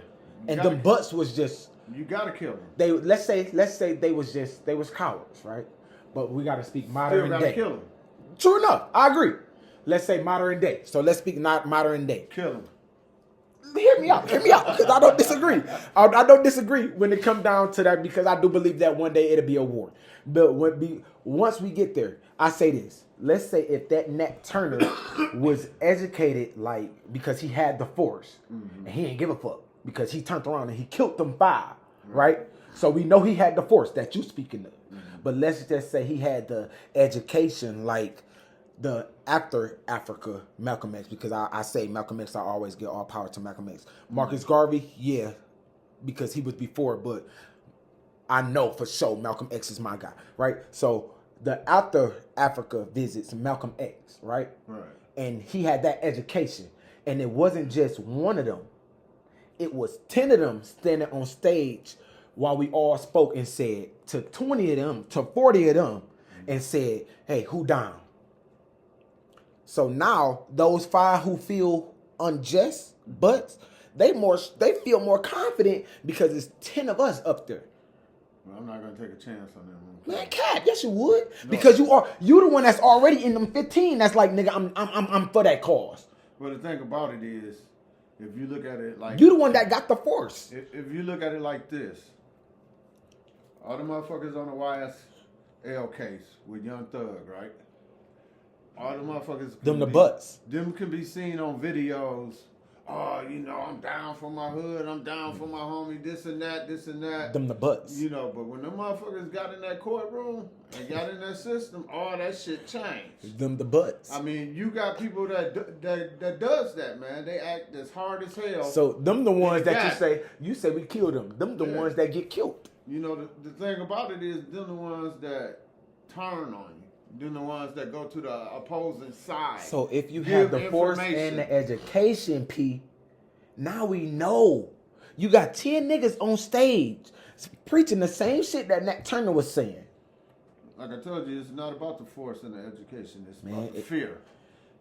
S2: And them butts was just.
S3: You got to kill them.
S2: They let's say they was cowards, right? But we got to speak modern
S3: Still got to
S2: day.
S3: kill them.
S2: True enough, I agree. Let's say modern day. So let's speak not modern day.
S3: Kill them.
S2: Hear me out, because I don't disagree. I don't disagree when it comes down to that, because I do believe that one day it'll be a war. But once we get there, I say this. Let's say if that Nat Turner was educated, like, because he had the force, and he didn't give a fuck, because he turned around and he killed them 5, right? So we know he had the force that you speaking of. But let's just say he had the education like the actor Africa, Malcolm X, because I say Malcolm X, I always give all power to Malcolm X. Marcus Garvey, yeah, because he was before, but I know for sure Malcolm X is my guy, right? So the actor Africa visits Malcolm X, right?
S3: Right.
S2: And he had that education. And it wasn't just one of them. It was 10 of them standing on stage while we all spoke and said to 20 of them, to 40 of them, and said, hey, who down? So now those 5 who feel unjust, but they feel more confident because it's 10 of us up there.
S3: Well, I'm not gonna take a chance on them.
S2: Man, cat, yes you would, because you the one that's already in them 15. That's like, nigga, I'm for that cause.
S3: Well, the thing about it is, if you look at it like
S2: You the one that got the force.
S3: if you look at it like this, all the motherfuckers on the YSL case with Young Thug, right? All the motherfuckers.
S2: Them the butts.
S3: Them can be seen on videos oh, you know, I'm down for my hood, I'm down for my homie, this and that.
S2: Them the butts.
S3: You know, but when them motherfuckers got in that courtroom and got in that system, all that shit changed.
S2: Them the butts.
S3: I mean, you got people that does that, man. They act as hard as hell.
S2: So them the ones that
S3: Exactly.
S2: you say we killed them. Them the
S3: Yeah.
S2: ones that get killed.
S3: You know, the thing about it is, them the ones that turn on you. Them the ones that go to the opposing side.
S2: So if you
S3: Give
S2: have the force and
S3: information.
S2: the education, P, now we know. You got 10 niggas on stage preaching the same shit that Nat Turner was saying.
S3: Like I told you, it's not about the force and the education. It's
S2: Man,
S3: about the fear.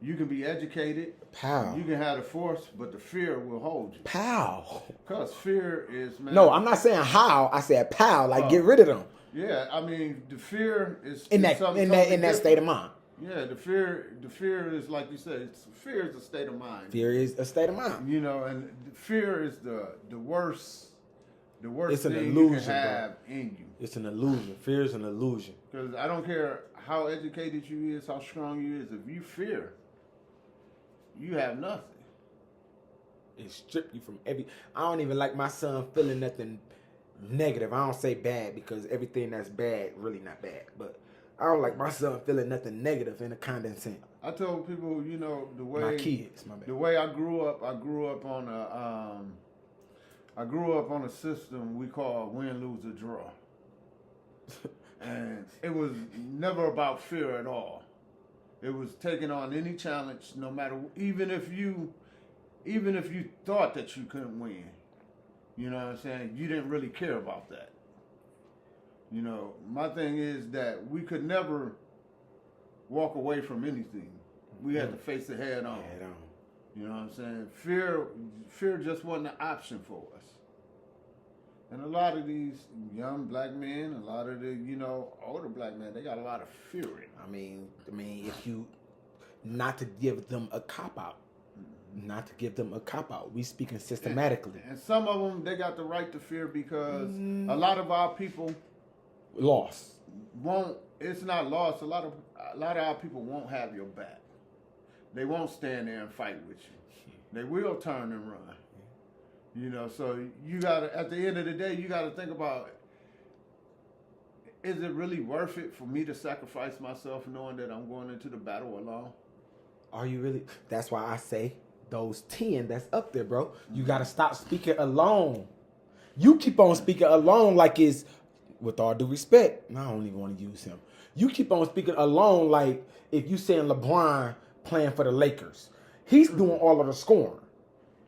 S3: You can be educated.
S2: Pow.
S3: You can have the force, but the fear will hold you.
S2: Pow.
S3: Because fear is, man.
S2: No, I'm not saying how. I said pow. Like
S3: Oh.
S2: get rid of them
S3: Yeah, I mean, the fear is
S2: in
S3: is
S2: that
S3: something
S2: in that
S3: totally
S2: state of
S3: different.
S2: mind.
S3: Yeah, the fear is like you said. Fear is a state of mind.
S2: Fear is a state of mind.
S3: You know, and fear is the worst. The worst
S2: It's an
S3: thing you
S2: illusion,
S3: can have in you.
S2: It's an illusion. Fear is an illusion.
S3: Because I don't care how educated you is, how strong you is. If you fear, you have nothing.
S2: It stripped you from every. I don't even like my son feeling nothing negative. I don't say bad because everything that's bad really not bad. But I don't like my son feeling nothing negative in a kind of sense.
S3: I told people, you know, the way
S2: My kids, my bad.
S3: the way I grew up on a system we call win, lose, or draw. And it was never about fear at all. It was taking on any challenge, no matter, even if you thought that you couldn't win. You know what I'm saying? You didn't really care about that. You know, my thing is that we could never walk away from anything. We had to face it head on.
S2: Head on.
S3: You know what I'm saying? Fear just wasn't an option for us. And a lot of these young black men, a lot of the, you know, older black men, they got a lot of fear in them.
S2: I mean, if you not to give them a cop out, we speaking systematically.
S3: And some of them, they got the right to fear because a lot of our people
S2: Lost.
S3: won't. It's not lost. A lot of our people won't have your back. They won't stand there and fight with you. They will turn and run. You know, so you gotta, at the end of the day, you gotta think about, is it really worth it for me to sacrifice myself knowing that I'm going into the battle alone?
S2: Are you really? That's why I say those 10 that's up there, bro. You gotta stop speaking alone. You keep on speaking alone like it's, with all due respect, I don't even want to use him. You keep on speaking alone like if you saying LeBron playing for the Lakers. He's doing all of the scoring.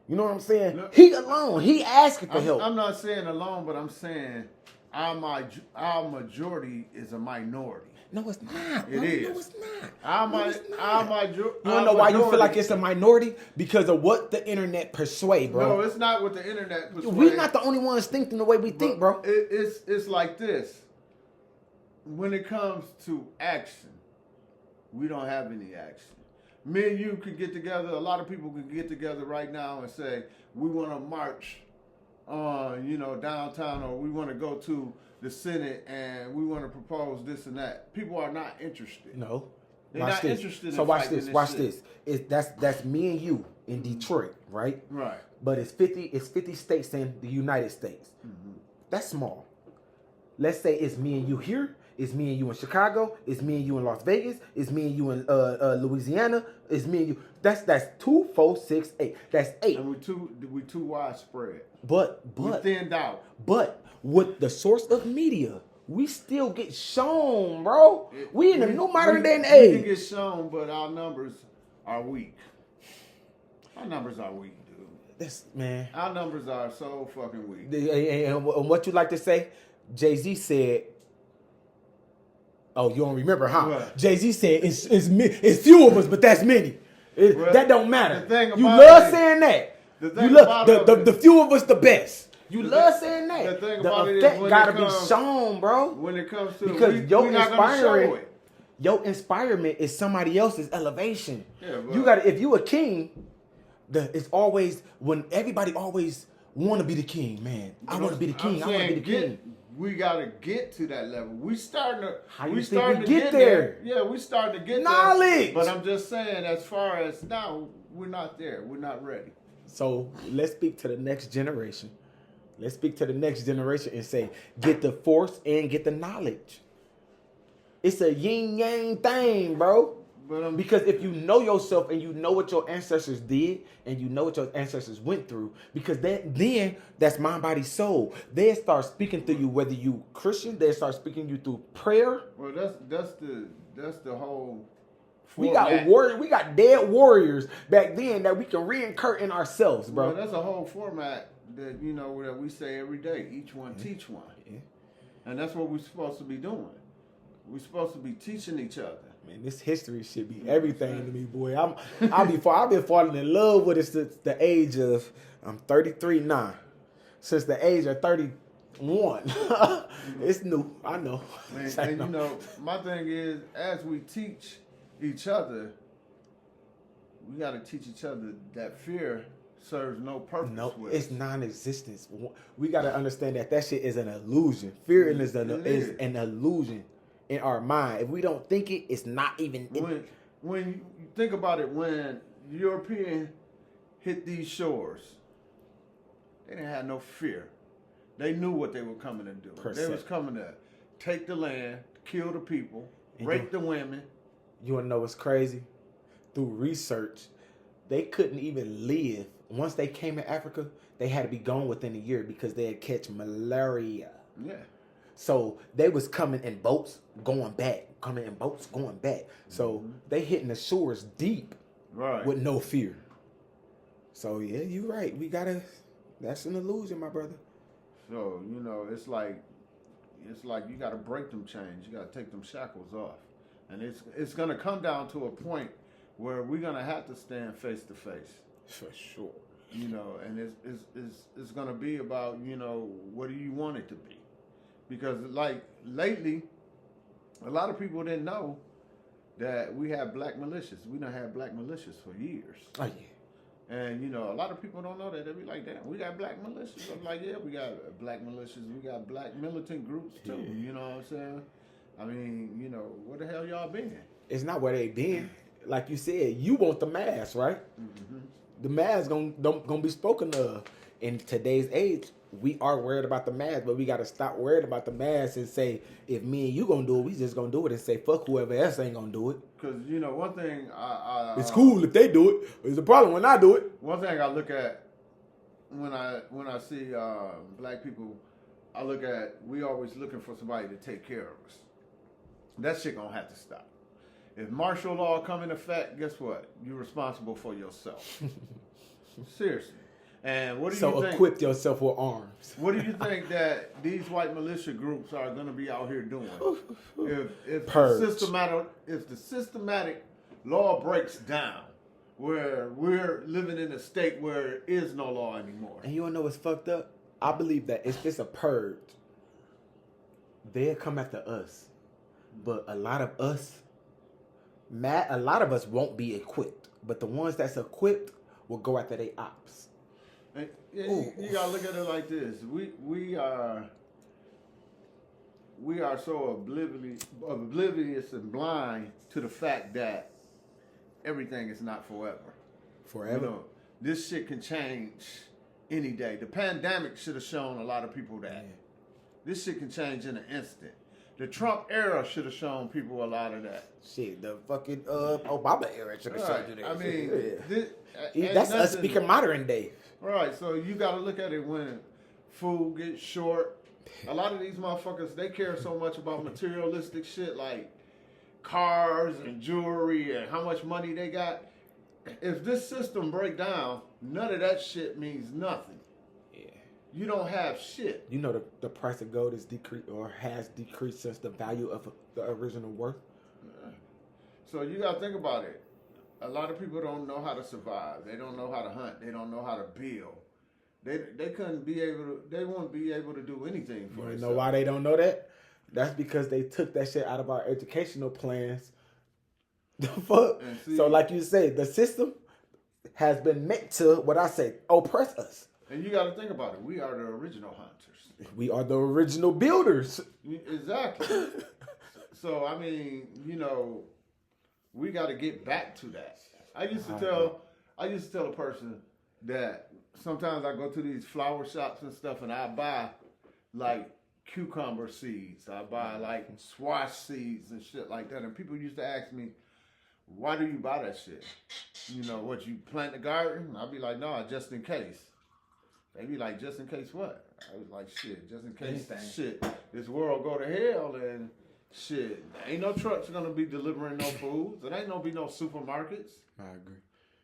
S2: You know what I'm saying?
S3: Look,
S2: He alone. He asking for help.
S3: I'm not saying alone, but I'm saying our majority is a minority.
S2: No, it's not.
S3: It
S2: No,
S3: is.
S2: No, it's not.
S3: Our
S2: No, it's
S3: our
S2: not.
S3: majority.
S2: You wanna know why you feel like it's a minority? Because of what the internet persuade, bro.
S3: No, it's not what the internet persuades.
S2: We're not the only ones thinking the way we think, bro.
S3: It's like this. When it comes to action, we don't have any action. Me and you could get together. A lot of people could get together right now and say we want to march, downtown, or we want to go to the Senate and we want to propose this and that. People are not interested.
S2: No.
S3: They're
S2: Watch
S3: not
S2: this.
S3: interested in
S2: So watch
S3: fighting
S2: this.
S3: this
S2: Watch
S3: shit.
S2: this. That's me and you in Detroit, right?
S3: Right.
S2: But it's 50 states in the United States. That's small. Let's say it's me and you here. It's me and you in Chicago. It's me and you in Las Vegas. It's me and you in Louisiana. It's me and you. That's 2, 4, 6, 8. That's 8.
S3: And we too widespread.
S2: But
S3: We thinned out.
S2: But with the source of media, we still get shown, bro. We in a new modern day and
S3: We
S2: age.
S3: can get shown, but our numbers are weak. Our numbers are weak, dude.
S2: That's, man.
S3: Our numbers are so fucking weak.
S2: And what you like to say? Jay-Z said, oh, you don't remember, huh?
S3: What?
S2: Jay-Z said, it's few of us, but that's many.
S3: Well,
S2: that don't matter.
S3: the thing
S2: You
S3: about
S2: love
S3: it is-
S2: saying that.
S3: the
S2: You
S3: thing
S2: love
S3: about
S2: the few of us the best. You
S3: The
S2: love
S3: thing-
S2: saying that.
S3: the thing
S2: The
S3: about it is
S2: effect
S3: when
S2: gotta
S3: it
S2: be
S3: comes-
S2: shown, bro.
S3: When it comes to
S2: Because
S3: we're not gonna show it.
S2: your inspirement is somebody else's elevation.
S3: Yeah, but-
S2: you got if you a king, it's always when everybody always want to be the king, man. I want to be the king. I want to be the king.
S3: We gotta get to that level. We starting to.
S2: How you
S3: we
S2: think
S3: starting
S2: we
S3: to
S2: get there?
S3: Yeah, we starting to get
S2: Knowledge.
S3: there. But I'm just saying, as far as now, we're not there. We're not ready.
S2: So let's speak to the next generation. Let's speak to the next generation and say, get the force and get the knowledge. It's a yin yang thing, bro.
S3: But
S2: Because if you know yourself and you know what your ancestors did and you know what your ancestors went through, because then that's mind, body, soul. They start speaking to you, whether you Christian, they start speaking to you through prayer.
S3: well, that's the whole.
S2: We got
S3: format.
S2: we got dead warriors back then that we can reincur in ourselves, bro.
S3: Well, that's a whole format that that we say every day. Each one teach one,
S2: Yeah.
S3: and that's what we're supposed to be doing. We're supposed to be teaching each other.
S2: Man, this history should be everything to me, boy. I've been falling in love with it since the age of I'm 33 now. Since the age of 31. It's new. I know.
S3: And my thing is, as we teach each other, we got to teach each other that fear serves no purpose.
S2: No,
S3: with
S2: it's
S3: us.
S2: non-existence. We got to understand that shit is an illusion. Fear is an illusion in our mind. If we don't think it, it's not even.
S3: When you think about it, when European hit these shores, they didn't have no fear. They knew what they were coming to do. They was coming to take the land, kill the people, rape the women.
S2: You want to know what's crazy? Through research, they couldn't even live. Once they came to Africa, they had to be gone within a year because they had catch malaria.
S3: Yeah.
S2: So they was coming in boats, going back. So they hitting the shores deep
S3: Right.
S2: with no fear. So yeah, you're right. That's an illusion, my brother.
S3: So, it's like you got to break them chains. You got to take them shackles off. And it's going to come down to a point where we're going to have to stand face to face.
S2: For sure.
S3: And it's going to be about, what do you want it to be? Because like lately, a lot of people didn't know that we have black militias. We done had black militias for years.
S2: Oh yeah.
S3: And, a lot of people don't know that. They be like, damn, we got black militias. I'm like, yeah, we got black militias. We got black militant groups, too.
S2: Yeah.
S3: You know what I'm saying? I mean, where the hell y'all been?
S2: It's not where they been. Like you said, you want the mass, right?
S3: Mm-hmm.
S2: The mass gonna be spoken of. In today's age, we are worried about the mass, but we got to stop worried about the mass and say, if me and you gonna do it, we just gonna do it and say, fuck whoever else ain't gonna do it.
S3: Because, one thing
S2: It's cool if they do it. It's a problem when I do it.
S3: One thing I look at when I see black people, I look at, we always looking for somebody to take care of us. That shit gonna have to stop. If martial law come in effect, guess what? You're responsible for yourself. Seriously. And what do you think?
S2: So equip yourself with arms.
S3: What do you think that these white militia groups are going to be out here doing? If the systematic law breaks down, where we're living in a state where there is no law anymore.
S2: And you wanna know what's fucked up? I believe that if it's a purge, they'll come after us. But a lot of us won't be equipped. But the ones that's equipped will go after their ops.
S3: And, you gotta look at it like this. We are so oblivious and blind to the fact that everything is not forever.
S2: Forever.
S3: This shit can change any day. The pandemic should have shown a lot of people that.
S2: Yeah.
S3: This shit can change in an instant. The Trump era should have shown people a lot of that.
S2: Shit, the fucking Obama era should have showed you that.
S3: I mean,
S2: that's us
S3: nothing-
S2: speaking modern day.
S3: Right, so you got to look at it when food gets short. A lot of these motherfuckers, they care so much about materialistic shit like cars and jewelry and how much money they got. If this system break down, none of that shit means nothing.
S2: Yeah.
S3: You don't have shit.
S2: You know the price of gold is decreased or has decreased since the value of the original worth.
S3: So you got to think about it. A lot of people don't know how to survive. They don't know how to hunt. They don't know how to build. They couldn't be able to. They won't be able to do anything for
S2: You
S3: themselves.
S2: know why they don't know that? That's because they took that shit out of our educational plans. The fuck.
S3: See,
S2: So like you say, the system has been meant to what I say oppress us.
S3: and you got to think about it. We are the original hunters.
S2: We are the original builders.
S3: Exactly. So I mean, we got to get back to that. I used to tell a person, that sometimes I go to these flower shops and stuff, and I buy like cucumber seeds. I buy like squash seeds and shit like that. And people used to ask me, "Why do you buy that shit? You know, what, you plant the garden?" I'd be like, "No, just in case." They be like, "Just in case what?" I was like, "Shit, just in case shit, this world go to hell and shit, ain't no trucks gonna be delivering no food. There ain't gonna be no supermarkets.
S2: I agree.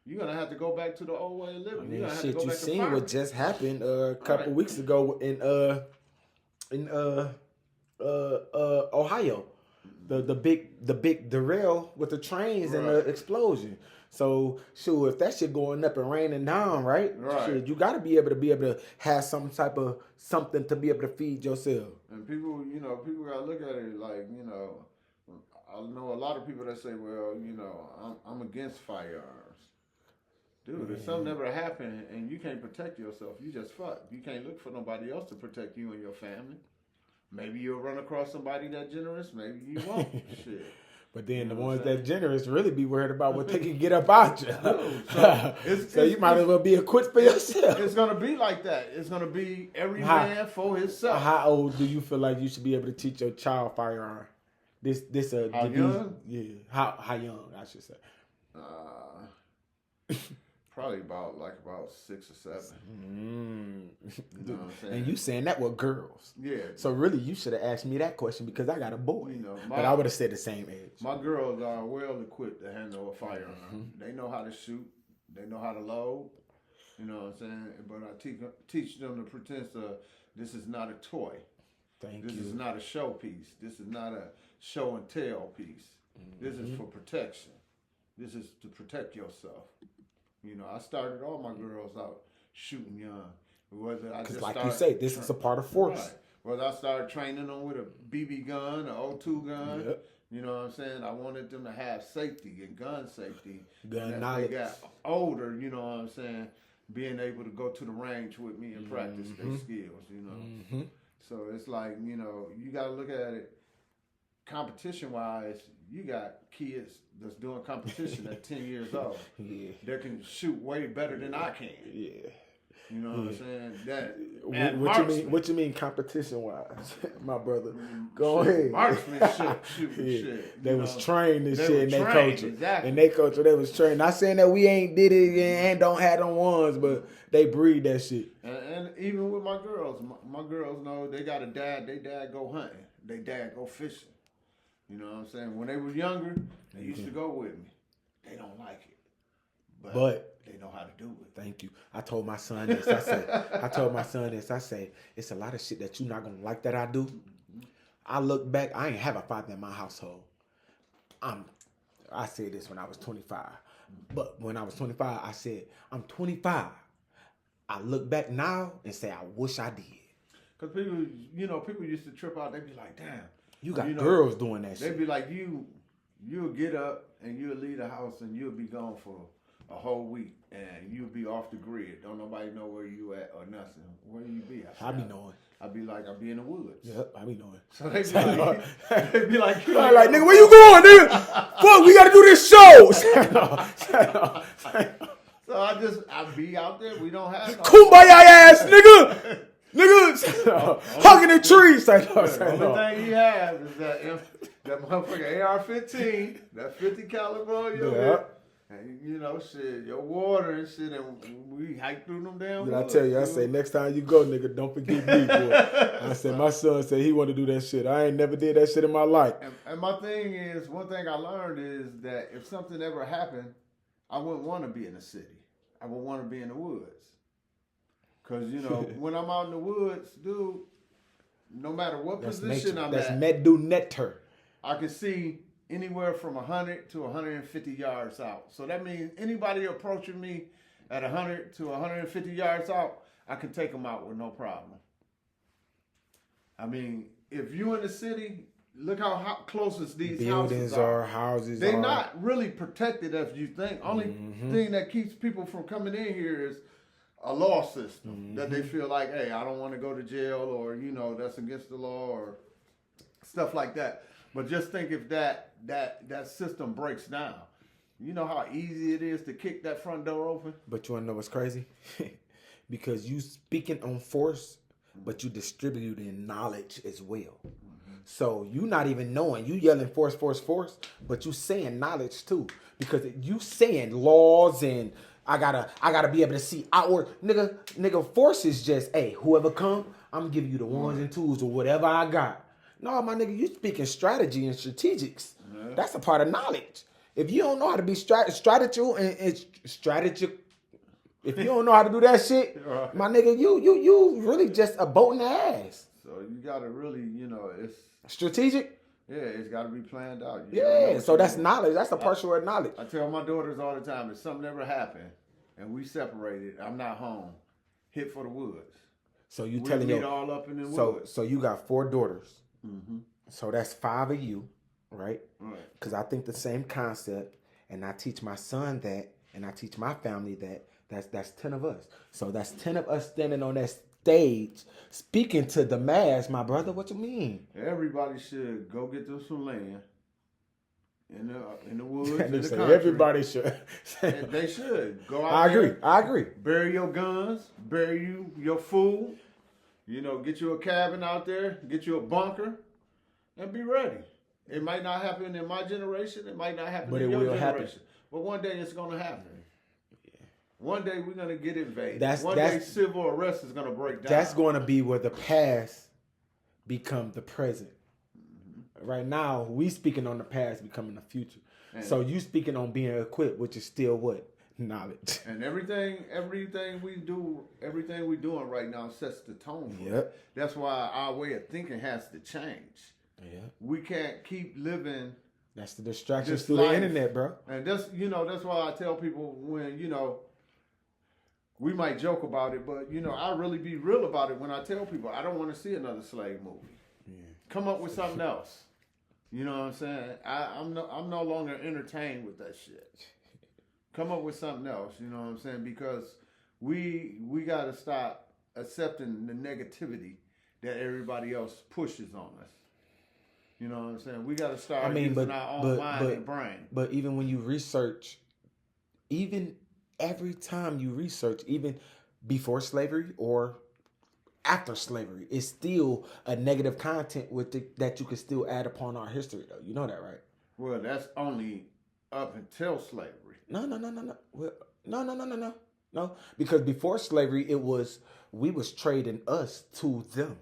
S3: You're gonna have to go back to the old way of living.
S2: I
S3: You're
S2: mean,
S3: gonna have to
S2: shit,
S3: go
S2: you
S3: back to
S2: seen
S3: farming."
S2: what just happened a couple weeks ago in Ohio. The big derail with the trains and the explosion. So sure, if that shit going up and raining down, right? Shit, you got to be able to have some type of something to be able to feed yourself.
S3: And people, people gotta look at it like, I know a lot of people that say, "Well, I'm against firearms." Dude, if something ever happened and you can't protect yourself, you just fucked. You can't look for nobody else to protect you and your family. Maybe you'll run across somebody that generous. Maybe you won't. Shit.
S2: But then the ones that generous really be worried about what they can get up out you. So you might as well be equipped for yourself.
S3: It's gonna be like that. It's gonna be every man for himself.
S2: How old do you feel like you should be able to teach your child firearm?
S3: How young?
S2: Yeah. How young, I should say.
S3: Probably about 6 or 7. You know what I'm saying?
S2: And you saying that with girls.
S3: Yeah.
S2: So really, you should have asked me that question because I got a boy. But I would have said the same age.
S3: My girls are well equipped to handle a firearm. They know how to shoot. They know how to load. You know what I'm saying? But I teach them the pretense of, this is not a toy. This is not a show piece. This is not a show and tell piece. This is for protection. This is to protect yourself. I started all my girls out shooting young. Because
S2: like you say, this is a part of force.
S3: Right. Whether I started training them with a BB gun, an O2 gun.
S2: Yep.
S3: You know what I'm saying? I wanted them to have safety and gun safety.
S2: Gun
S3: and
S2: knowledge.
S3: As they got older, you know what I'm saying, being able to go to the range with me and practice their skills, So it's like, you got to look at it competition-wise. You got kids that's doing competition at 10 years old.
S2: Yeah.
S3: That can shoot way better than I can.
S2: Yeah.
S3: You know what I'm saying?
S2: What you mean competition wise, my brother? Go ahead.
S3: Marksmanship, shooting shit.
S2: They was trained and shit, and they coach it.
S3: Exactly.
S2: And they coach it. They was trained. Not saying that we ain't did it and don't have them ones, but they breed that shit.
S3: And even with my girls, my girls know they got a dad. They dad go hunting. They dad go fishing. You know what I'm saying? When they were younger, they used to go with me. They don't like it, but they know how to do it.
S2: Thank you. I told my son this. I say, it's a lot of shit that you're not gonna like that I do. I look back, I ain't have a father in my household. I said this when I was 25. But when I was 25, I said, I'm 25. I look back now and say, I wish I did.
S3: Because people used to trip out. They'd be like, damn.
S2: You got girls doing that shit.
S3: They'd be like, you'll get up and you'll leave the house and you'll be gone for a whole week and you'll be off the grid. Don't nobody know where you at or nothing. Where you be?
S2: I be knowing.
S3: I'd be like, I'll be in the woods.
S2: Yep, I be knowing.
S3: So they'd be like,
S2: nigga, where you going, nigga? Fuck, we gotta do this show.
S3: So I be out there. We don't have
S2: kumbaya ass, nigga. Nigga, hugging the trees.
S3: The only thing he has is that motherfucking AR-15, that 50 caliber on your hip. And shit, your water and shit, and we hike through them damn woods.
S2: I tell you, I say, next time you go, nigga, don't forget me, boy. I said, my son said he want to do that shit. I ain't never did that shit in my life.
S3: And my thing is, one thing I learned is that if something ever happened, I wouldn't want to be in the city. I would want to be in the woods. Because, when I'm out in the woods, dude, no matter what position I'm at.
S2: That's netter.
S3: I can see anywhere from 100 to 150 yards out. So that means anybody approaching me at 100 to 150 yards out, I can take them out with no problem. I mean, if you in the city, look how close these
S2: buildings houses
S3: They're
S2: are.
S3: not really protected as you think. Only thing that keeps people from coming in here is a law system that they feel like, hey, I don't want to go to jail, or that's against the law, or stuff like that. But just think if that system breaks down, You know how easy it is to kick that front door open?
S2: But you wanna know what's crazy? Because you speaking on force, but you distributing knowledge as well. So you not even knowing, you yelling force, force, force, but you saying knowledge too. Because you saying laws and I gotta be able to see outward. Nigga, force is just, hey, whoever come, I'm gonna give you the ones and twos or whatever I got. No, my nigga, you speaking strategy and strategics.
S3: Yeah.
S2: That's a part of knowledge. If you don't know how to be strategical and strategic, if you don't know how to do that shit,
S3: Right.
S2: my nigga, you really just a boat in the ass.
S3: So you gotta really, it's
S2: Strategic?
S3: it's gotta be planned out. You gotta know
S2: Yeah,
S3: what
S2: so
S3: you
S2: that's
S3: want.
S2: knowledge. That's a partial of knowledge.
S3: I tell my daughters all the time, if something ever happened and we separated, I'm not home, hit for the woods.
S2: So you
S3: We
S2: telling
S3: meet
S2: your
S3: all up in the
S2: so
S3: woods.
S2: so you got 4 daughters.
S3: Mm-hmm.
S2: So that's 5 of you, right?
S3: Right.
S2: Because I think the same concept, and I teach my son that, and I teach my family that. That's 10 of us. So that's 10 of us standing on that stage speaking to the mass. My brother, what you mean?
S3: Everybody should go get them some land in the woods,
S2: And
S3: in
S2: they
S3: the
S2: say
S3: country.
S2: everybody should.
S3: They should go out
S2: I
S3: there.
S2: agree. I agree.
S3: Bury your guns, bury your food. Get you a cabin out there, get you a bunker, and be ready. It might not happen in my generation. It might not happen
S2: But
S3: in
S2: it
S3: your
S2: will happen.
S3: generation. But one day it's going to happen. One day we're going to get invaded.
S2: That's-
S3: One day civil arrest is going to break down.
S2: That's going to be where the past become the present. Right now, we speaking on the past becoming the future.
S3: And-
S2: So you speaking on being equipped, which is still what? Knowledge.
S3: And everything we doing right now sets the tone for
S2: Yep.
S3: it. That's why our way of thinking has to change.
S2: Yeah.
S3: We can't keep living.
S2: That's the distractions
S3: Just
S2: through
S3: life.
S2: the internet, bro.
S3: And that's why I tell people when, we might joke about it, but I really be real about it when I tell people I don't want to see another slave movie. Come up with something else. You know what I'm saying? I'm no longer entertained with that shit. Come up with something else, you know what I'm saying? Because we gotta stop accepting the negativity that everybody else pushes on us. You know what I'm saying? We gotta start using our own mind and brain.
S2: But even when you research, even every time you research, even before slavery or after slavery, it's still a negative content with that you can still add upon our history, though. You know that, right?
S3: Well, that's only up until slavery.
S2: No. Well, no. Because before slavery, we was trading us to them.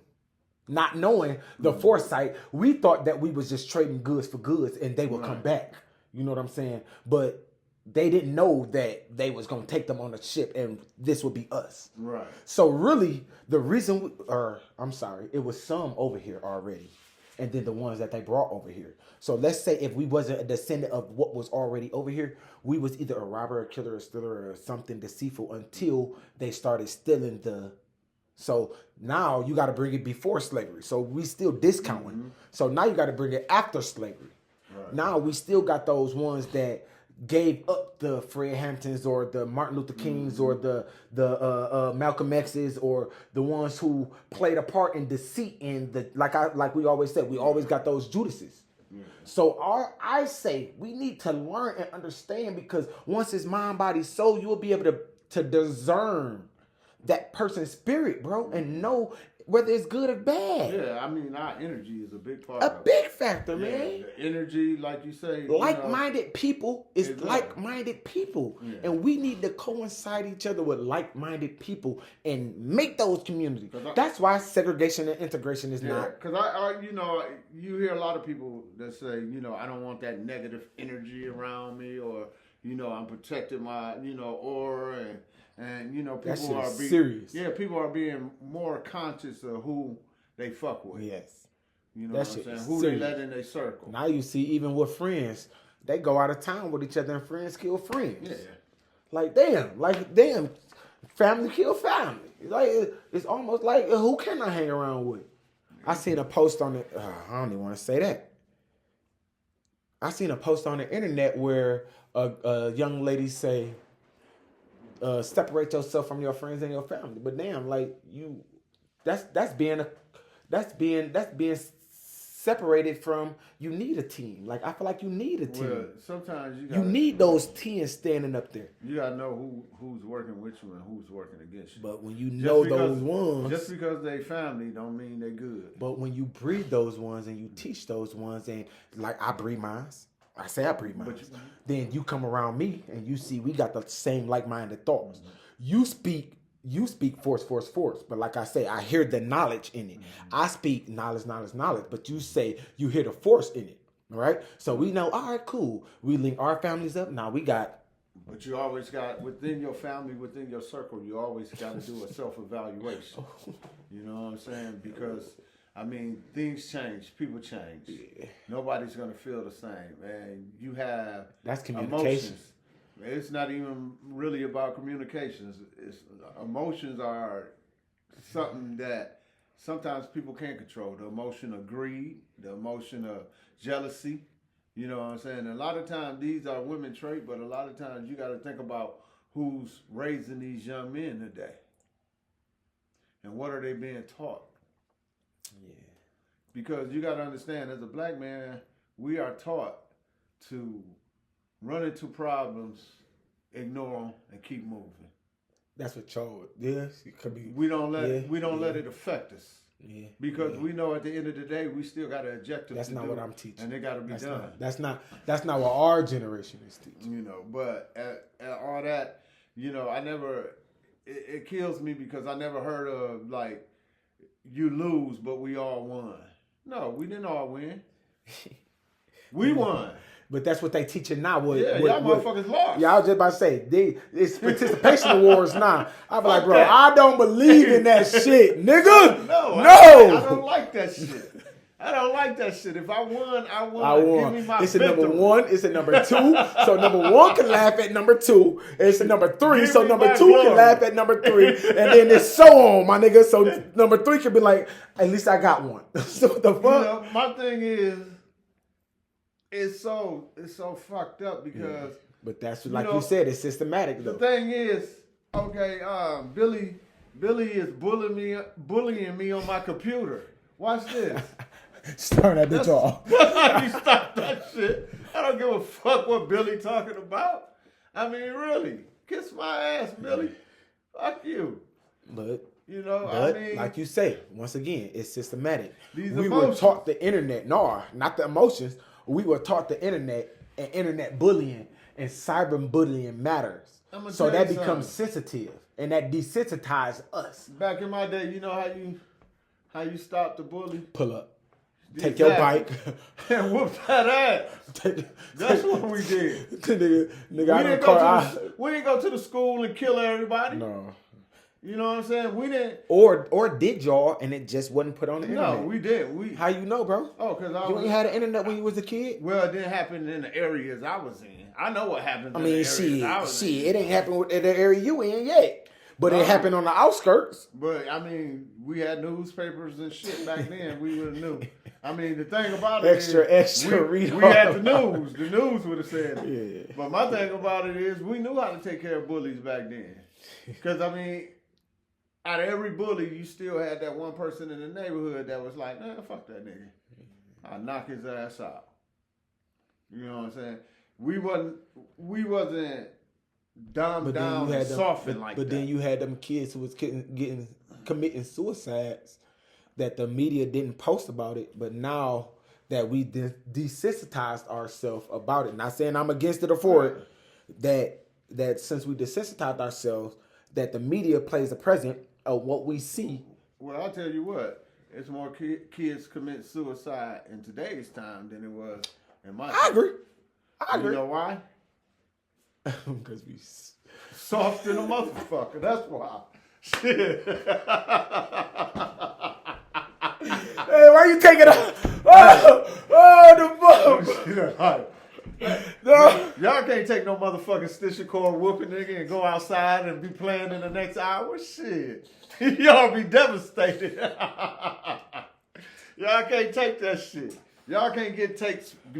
S2: Not knowing the foresight, we thought that we was just trading goods for goods and they would come
S3: Right.
S2: back. You know what I'm saying? But they didn't know that they was going to take them on a ship and this would be us.
S3: Right.
S2: So really, the reason, it was some over here already. And then the ones that they brought over here. So let's say if we wasn't a descendant of what was already over here, we was either a robber, a killer, a stealer, or something deceitful until they started stealing the. So now you got to bring it before slavery. So we still discounting.
S3: Mm-hmm.
S2: So now you got to bring it after slavery.
S3: Right.
S2: Now we still got those ones that gave up the Fred Hamptons or the Martin Luther Kings or the Malcolm X's or the ones who played a part in deceit in the like we always said, we always got those Judases. So I say we need to learn and understand, because once it's mind, body, soul, you will be able to discern that person's spirit, bro, and know whether it's good or bad.
S3: Yeah, I mean, our energy is a big part
S2: A
S3: of it.
S2: big factor,
S3: Yeah,
S2: man.
S3: the energy, like you say.
S2: Like-minded people is
S3: Exactly.
S2: like-minded people.
S3: Yeah.
S2: And we need to coincide each other with like-minded people and make those communities.
S3: 'Cause
S2: That's why segregation and integration is
S3: Yeah,
S2: not.
S3: because you hear a lot of people that say, I don't want that negative energy around me, or, I'm protecting my, aura, and people
S2: That shit
S3: are
S2: is
S3: being
S2: serious.
S3: Yeah, people are being more conscious of who they fuck with.
S2: Yes.
S3: You know
S2: That
S3: what I'm
S2: shit
S3: saying?
S2: is
S3: Who
S2: serious.
S3: they let in their circle.
S2: Now you see, even with friends, they go out of town with each other and friends kill friends.
S3: Yeah.
S2: Like damn, family kill family. It's almost like, who can I hang around with? I seen a post on it. I don't even want to say that. I seen a post on the internet where a young lady say, separate yourself from your friends and your family. But damn, like that's being separated from you need a team. Like I feel like you need a team.
S3: Well, sometimes
S2: You need those 10 standing up there.
S3: You gotta know who's working with you and who's working against you.
S2: But when you know those ones,
S3: just because they family don't mean they good.
S2: But when you breed those ones and you teach those ones, and like I breed mines, I say I breed mines. Then you come around me and you see we got the same like-minded thoughts. You speak force. But like I say, I hear the knowledge in it. I speak knowledge. But you say you hear the force in it. All right? So we know, all right, cool. We link our families up. Now we got.
S3: But you always got, within your family, within your circle, you always got to do a self-evaluation. You know what I'm saying? Because, I mean, things change. People change. Yeah. Nobody's going to feel the same. And you have
S2: that's communication.
S3: Emotions. It's not even really about communications. Emotions are something that sometimes people can't control. The emotion of greed, the emotion of jealousy. You know what I'm saying? And a lot of times these are women traits, but a lot of times you got to think about who's raising these young men today. And what are they being taught? Yeah. Because you got to understand, as a black man, we are taught to run into problems, ignore them, and keep moving.
S2: That's what y'all. Yes, it could be.
S3: We don't let it affect us.
S2: Yeah.
S3: Because we know at the end of the day, we still got an objective.
S2: That's not what I'm teaching,
S3: and they got to be done.
S2: That's not what our generation is teaching.
S3: You know, but at all that, you know, I never. It kills me because I never heard of like you lose, but we all won. No, we didn't all win. We won.
S2: But that's what they teaching now.
S3: Y'all motherfuckers lost.
S2: Yeah, I was just about to say, it's participation awards now. I be like, bro, I don't believe in that shit, nigga. No.
S3: I don't like that shit. I don't like that shit. If I won, I won. Give me my
S2: it's a number one. It's a number two. So number one can laugh at number two. It's a number three. So number two can laugh at number three. And then it's so on, my nigga. So number three can be like, at least I got one. So what the fuck?
S3: You know, my thing is, it's so fucked up because.
S2: But that's like you said, it's systematic though.
S3: The thing is, okay, Billy is bullying me on my computer. Watch this.
S2: Start that bitch off.
S3: You stop that shit. I don't give a fuck what Billy talking about. I mean, really, kiss my ass, Billy. Fuck you.
S2: But
S3: you know,
S2: I mean, like you say, once again, it's systematic. We
S3: emotions.
S2: were taught the internet. No, not the emotions. We were taught the internet and internet bullying and cyber bullying matters. So that becomes sensitive and that desensitizes us.
S3: Back in my day, you know how you stop the bully?
S2: Pull up. Take your bike
S3: and whoop that ass. That's what we did.
S2: nigga,
S3: we didn't go to the school and kill everybody.
S2: No.
S3: You know what I'm saying? We didn't.
S2: Or did y'all and it just wasn't put on the internet?
S3: No, we did.
S2: How you know, bro?
S3: Oh, because
S2: you ain't had the internet when you was a kid?
S3: Well, it didn't happen in the areas I was in. I know what happened in the areas I was in.
S2: It ain't happened in the area you in yet. But it happened on the outskirts.
S3: But, I mean, we had newspapers and shit back then. We would have knew. I mean, the thing about it is...
S2: Extra,
S3: we had the news. The news would have said it. Yeah. But my thing about it is we knew how to take care of bullies back then. Because, I mean, out of every bully, you still had that one person in the neighborhood that was like, nah, fuck that nigga. I'll knock his ass out. You know what I'm saying? We wasn't... down and softened like that.
S2: But then you had them kids who was committing suicides that the media didn't post about it. But now that we desensitized ourselves about it, not saying I'm against it or for it, that since we desensitized ourselves, that the media plays a present of what we see.
S3: Well, I'll tell you what, it's more kids commit suicide in today's time than it was in my time.
S2: I agree.
S3: You know why?
S2: Because we
S3: soft in a motherfucker. That's why. Shit.
S2: Hey, why you taking off? The fuck.
S3: No. Y'all can't take no motherfucking stitcher cord whooping nigga and go outside and be playing in the next hour. Shit. Y'all be devastated. Y'all can't take that shit. Y'all can't get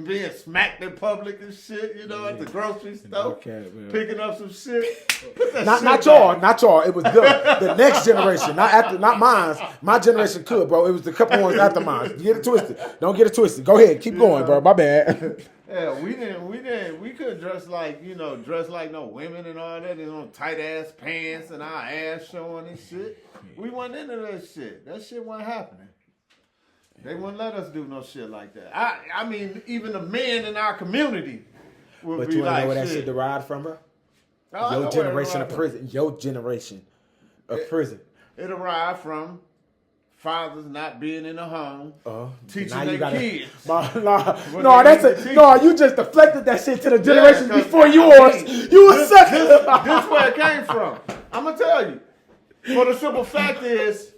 S3: being smacked in public and shit, you know, at the grocery store,
S2: Okay, man.
S3: picking up some shit. Put that
S2: Not
S3: shit
S2: not
S3: back.
S2: y'all, not y'all. It was the next generation, not mine. My generation could, bro. It was the couple ones after mine. Get it twisted. Don't get it twisted. Go ahead, keep going, bro. My bad.
S3: Yeah, we couldn't dress like no women and all that, and on tight ass pants and our ass showing and shit. We wasn't into that shit. That shit wasn't happening. They wouldn't let us do no shit like that. I mean, even the men in our community would
S2: But
S3: be
S2: you wanna
S3: like,
S2: know where that
S3: shit.
S2: shit derived from, bro?
S3: Oh, I know
S2: Your
S3: where it
S2: generation of
S3: derived
S2: prison. Your generation of prison.
S3: from. It arrived from fathers not being in the home, teaching
S2: Now you
S3: their
S2: gotta-
S3: kids.
S2: No,
S3: they need to teach.
S2: you just deflected that shit to the generations
S3: 'cause,
S2: before
S3: I
S2: yours.
S3: mean,
S2: You was
S3: this
S2: sucking.
S3: where it came from. I'm gonna tell you. For the simple fact is,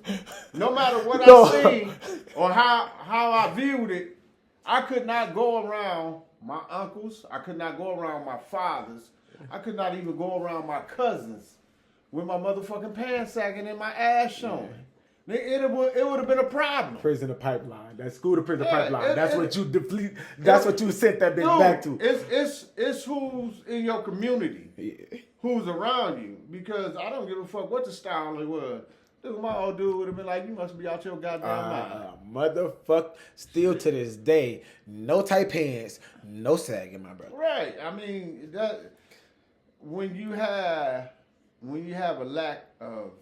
S3: no matter what
S2: No.
S3: I seen or how I viewed it, I could not go around my uncles. I could not go around my fathers. I could not even go around my cousins with my motherfucking pants sagging and my ass showing. It would have been a problem.
S2: Prison to pipeline. That school to prison
S3: Yeah,
S2: pipeline. That's
S3: it-
S2: what you deplete. That's what you sent that bitch back to.
S3: It's who's in your community, who's around you. Because I don't give a fuck what the style it was. Dude, my old dude would have been like, "You must be out your goddamn mind."
S2: Motherfuck. Still to this day, no tight pants, no sagging, my brother.
S3: Right. I mean that when you have a lack of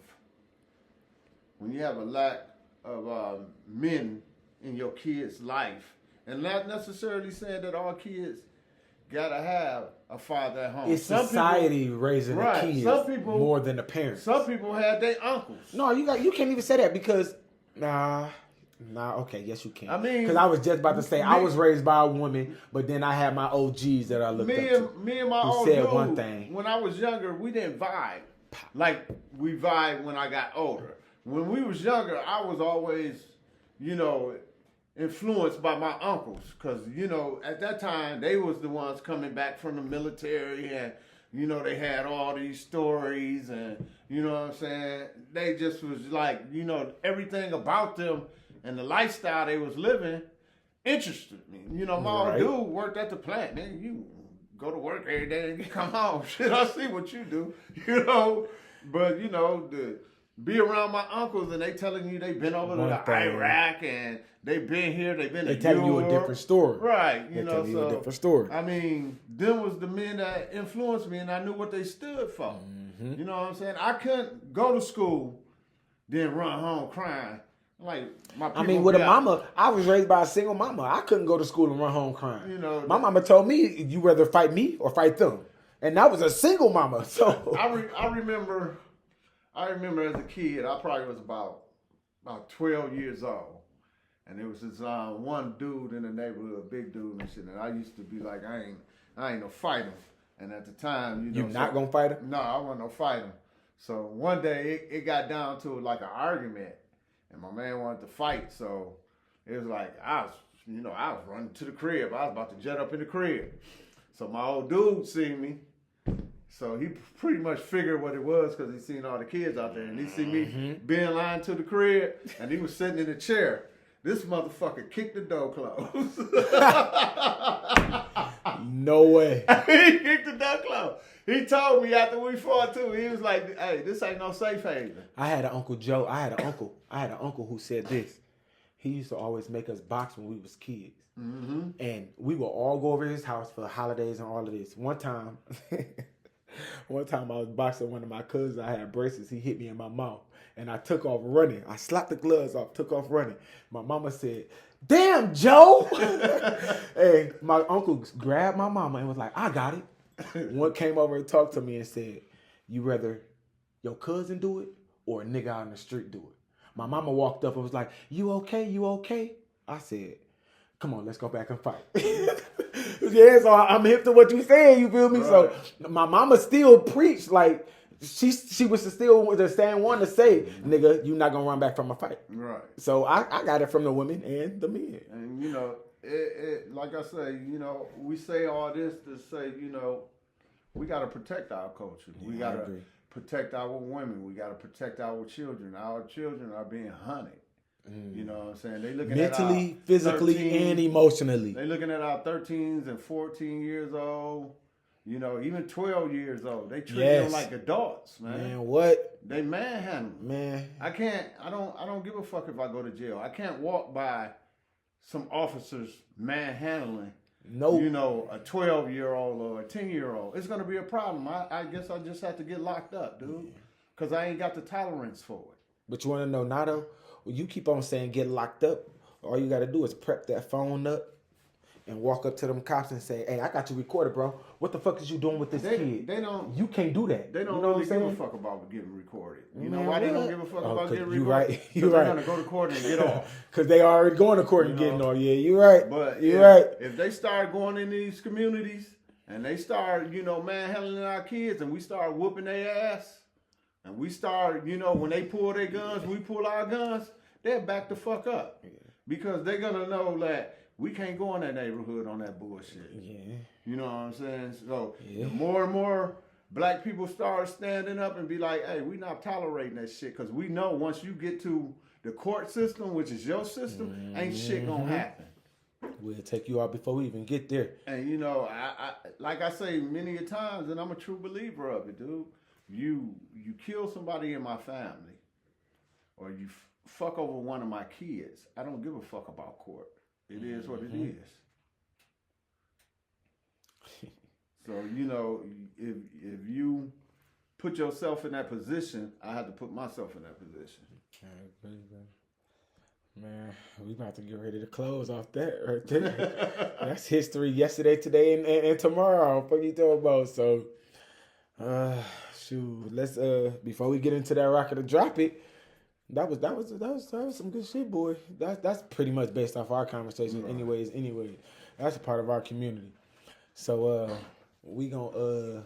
S3: men in your kid's life, and not necessarily saying that all kids gotta have a father at home.
S2: It's
S3: Some
S2: society raising
S3: Right.
S2: the kids
S3: Some people-
S2: more than the parents.
S3: Some people had their uncles.
S2: No, you can't even say that because okay, yes you can.
S3: I mean,
S2: because I was just about to say I was raised by a woman, but then I had my OGs that I looked up to.
S3: Me and my
S2: who
S3: old
S2: said
S3: dude,
S2: one thing.
S3: when I was younger, we didn't vibe like we vibe when I got older. When we was younger, I was always, influenced by my uncles, because at that time they was the ones coming back from the military, and they had all these stories, and you know what I'm saying. They just was like, everything about them and the lifestyle they was living interested me. My
S2: Right.
S3: old dude worked at the plant. Then you go to work every day and you come home. Shit, I see what you do. But to be around my uncles and they telling you they been over
S2: One
S3: to
S2: thing.
S3: Iraq and they been here, they been
S2: They
S3: to
S2: telling you a
S3: Europe.
S2: different story.
S3: Right,
S2: They telling you a different story.
S3: I mean, them was the men that influenced me, and I knew what they stood for.
S2: Mm-hmm.
S3: You know what I'm saying? I couldn't go to school, then run home crying. Like my people
S2: I mean, with a
S3: be out.
S2: mama, I was raised by a single mama. I couldn't go to school and run home crying. My
S3: that-
S2: mama told me, you rather fight me or fight them. And that was a single mama. So
S3: I remember as a kid, I probably was about 12 years old. And there was this one dude in the neighborhood, a big dude and shit. And I used to be like, I ain't no fighter. And at the time,
S2: you not gonna fight her?
S3: No, I wasn't no fighter. So one day it got down to like an argument, and my man wanted to fight. So it was like I was running to the crib. I was about to jet up in the crib. So my old dude seen me. So he pretty much figured what it was because he seen all the kids out there, and he see me being lined to the crib, and he was sitting in the chair. This motherfucker kicked the door closed.
S2: No way.
S3: He kicked the door closed. He told me after we fought too. He was like, "Hey, this ain't no safe haven."
S2: I had an Uncle Joe. I had an uncle who said this. He used to always make us box when we was kids. Mm-hmm. And we would all go over to his house for the holidays and all of this. One time I was boxing one of my cousins. I had braces. He hit me in my mouth. And I took off running. I slapped the gloves off, took off running. My mama said, "Damn, Joe." Hey, my uncle grabbed my mama and was like, "I got it." One came over and talked to me and said, "You rather your cousin do it or a nigga out in the street do it?" My mama walked up and was like, "You okay? You okay?" I said, "Come on, let's go back and fight." Yeah, so I'm hip to what you saying, you feel me?
S3: Right.
S2: So my mama still preached like she was still the same one to say, "Nigga, you not gonna run back from a fight."
S3: Right.
S2: So I got it from the women and the men.
S3: And it like I say, we say all this to say, we got to protect our culture. We
S2: Yeah, I
S3: got to
S2: agree.
S3: protect our women. We got to protect our children. Our children are being hunted. You know what I'm saying? They looking
S2: Mentally,
S3: at our
S2: physically,
S3: 13
S2: and emotionally.
S3: They looking at our 13s and 14 years old. You know, even 12 years old. They treat them like adults, man.
S2: Man, what?
S3: They manhandle.
S2: Man.
S3: I don't give a fuck if I go to jail. I can't walk by some officers manhandling.
S2: Nope.
S3: You know, a 12-year-old or a 10-year-old. It's gonna be a problem. I guess I just have to get locked up, dude. Cause I ain't got the tolerance for it.
S2: But you wanna know, Nato? Well, you keep on saying get locked up. All you gotta do is prep that phone up and walk up to them cops and say, "Hey, I got you recorded, bro. What the fuck is you doing with this kid?"
S3: They don't.
S2: You can't do that.
S3: They don't
S2: you know
S3: really
S2: what I'm
S3: give a
S2: saying?
S3: fuck about getting recorded. You
S2: Man,
S3: know why they
S2: what?
S3: don't give a fuck about getting
S2: you
S3: recorded?
S2: right. You
S3: They're
S2: right.
S3: gonna go to court and get off.
S2: Because they already going to court and
S3: You
S2: getting
S3: know?
S2: off. Yeah, you right.
S3: But
S2: you right.
S3: If they start going in these communities and they start, manhandling our kids, and we start whooping their ass, and we start, when they pull their guns, we pull our guns, they'll back the fuck up. Because they're gonna know that we can't go in that neighborhood on that bullshit.
S2: Yeah.
S3: You know what I'm saying? So
S2: Yeah.
S3: the more and more black people start standing up and be like, hey, we not tolerating that shit. Because we know once you get to the court system, which is your system, ain't shit gonna happen.
S2: We'll take you out before we even get there.
S3: And I like I say many a times, and I'm a true believer of it, dude. You kill somebody in my family, or you fuck over one of my kids. I don't give a fuck about court. It is what it is. So if you put yourself in that position, I had to put myself in that position.
S2: Man, we about to get ready to close off that right there. That's history. Yesterday, today, and tomorrow. What you talking about? So, shoot. Let's before we get into that rocket or drop it. That was some good shit, boy. That's pretty much based off our conversation,
S3: Right.
S2: Anyway, that's a part of our community. So we gonna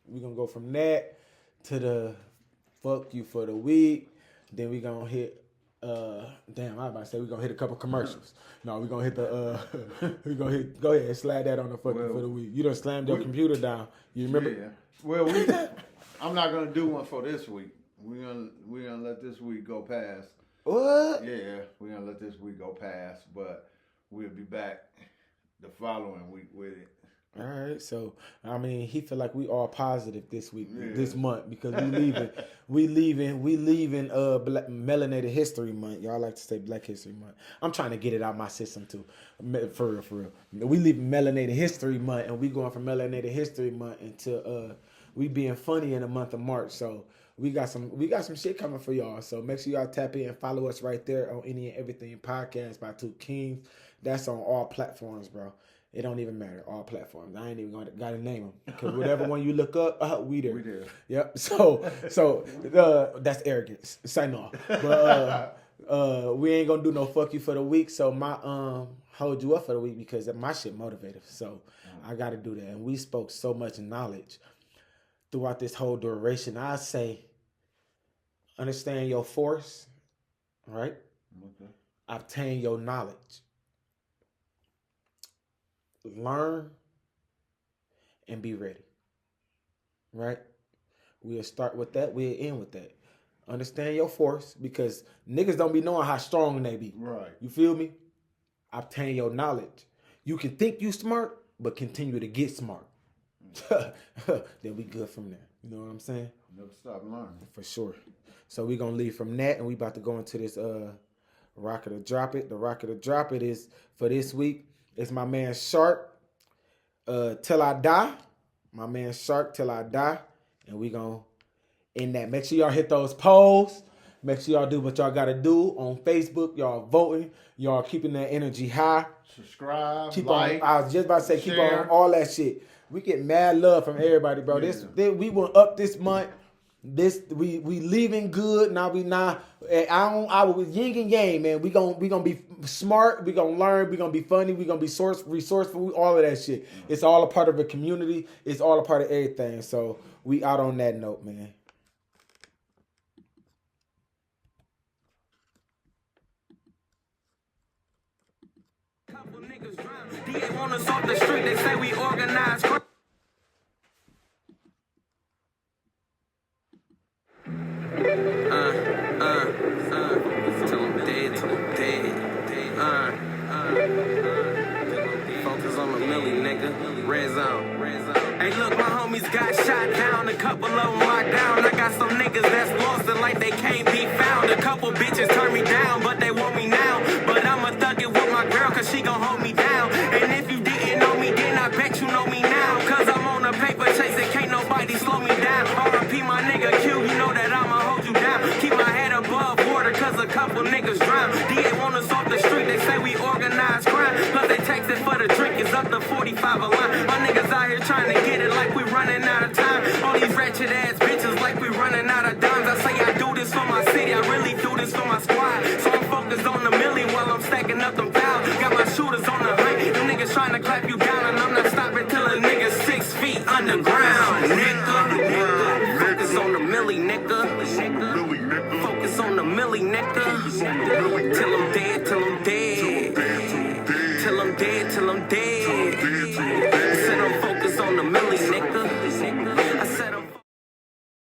S2: go from that to the fuck you for the week. Then we gonna hit. Damn, I was about to say we gonna hit a couple commercials. No, we gonna hit the. We gonna hit. Go ahead and slide that on the fuck you for the week. You done slammed your computer down. You remember?
S3: Yeah. Well, I'm not gonna do one for this week. We're gonna let this week go past.
S2: What?
S3: Yeah, we're gonna let this week go past, but we'll be back the following week with it.
S2: All right, so I mean, he feel like we all positive this week,
S3: Yeah.
S2: this month because we leaving Melanated History Month. Y'all like to say Black History Month. I'm trying to get it out my system too, for real. We leaving Melanated History Month, and we going from Melanated History Month until we being funny in the month of March. So we got some shit coming for y'all. So make sure y'all tap in and follow us right there on Any and Everything Podcast by Two Kings. That's on all platforms, bro. It don't even matter. All platforms. I ain't even gotta name them because whatever one you look up, we there.
S3: We there.
S2: Yep. So that's arrogance. Sign off. But we ain't gonna do no fuck you for the week. So my hold you up for the week because my shit motivative. So I gotta do that. And we spoke so much knowledge throughout this whole duration. I say, understand your force, right?
S3: Okay.
S2: Obtain your knowledge. Learn and be ready. Right? We'll start with that. We'll end with that. Understand your force because niggas don't be knowing how strong they be.
S3: Right.
S2: You feel me? Obtain your knowledge. You can think you smart, but continue to get smart. Then we good from there. You know what I'm saying?
S3: Never stop learning.
S2: For sure. So we gonna leave from that and we about to go into this rocket or drop it. The rocket or drop it is for this week. It's my man Shark, Till I Die. My man Shark, Till I Die. And we gonna end that. Make sure y'all hit those polls. Make sure y'all do what y'all gotta do on Facebook. Y'all voting. Y'all keeping that energy high.
S3: Subscribe,
S2: Keep
S3: like,
S2: on. I was just about to say, keep
S3: share.
S2: on all that shit. We get mad love from everybody, bro.
S3: Yeah.
S2: We went up this month. We leaving good. Now we not. I was yin and yang, man. We gonna be smart. We gonna learn. We gonna be funny. We gonna be resourceful. All of that shit. It's all a part of a community. It's all a part of everything. So we out on that note, man.
S1: Couple niggas drowning. DA want us off the street. They say we organize. Tell them dead. nigga. Red zone. Hey, look, my homies got shot down. A couple of them locked down. I got some niggas that's lost and like they can't be found. A couple bitches turn me down, but they want me now. But I'ma thug it with my girl, cause she gon' hold me down. And if you didn't know me then, I bet you know me now. Cause I'm on a paper chase and can't nobody slow me down. R.I.P. my nigga Q, you know that I'ma hold you down. Keep my head above water, cause a couple niggas drown. DA want us off the street, they say we organize crime. Plus they texted for the drink, it's up to 45 a line. My niggas out here trying to get it like we running out of time. All these ratchet ass bitches like we running out of dimes. I say I do this for my city, I really do this for my squad. So I'm focused on the million while I'm stacking up them thousands. Got my shooters on the hunt, them niggas trying to clap you down. And I'm not stopping till a nigga 6 feet underground, nigga. Focus on the milli, nigga. Focus on the milli, nigga.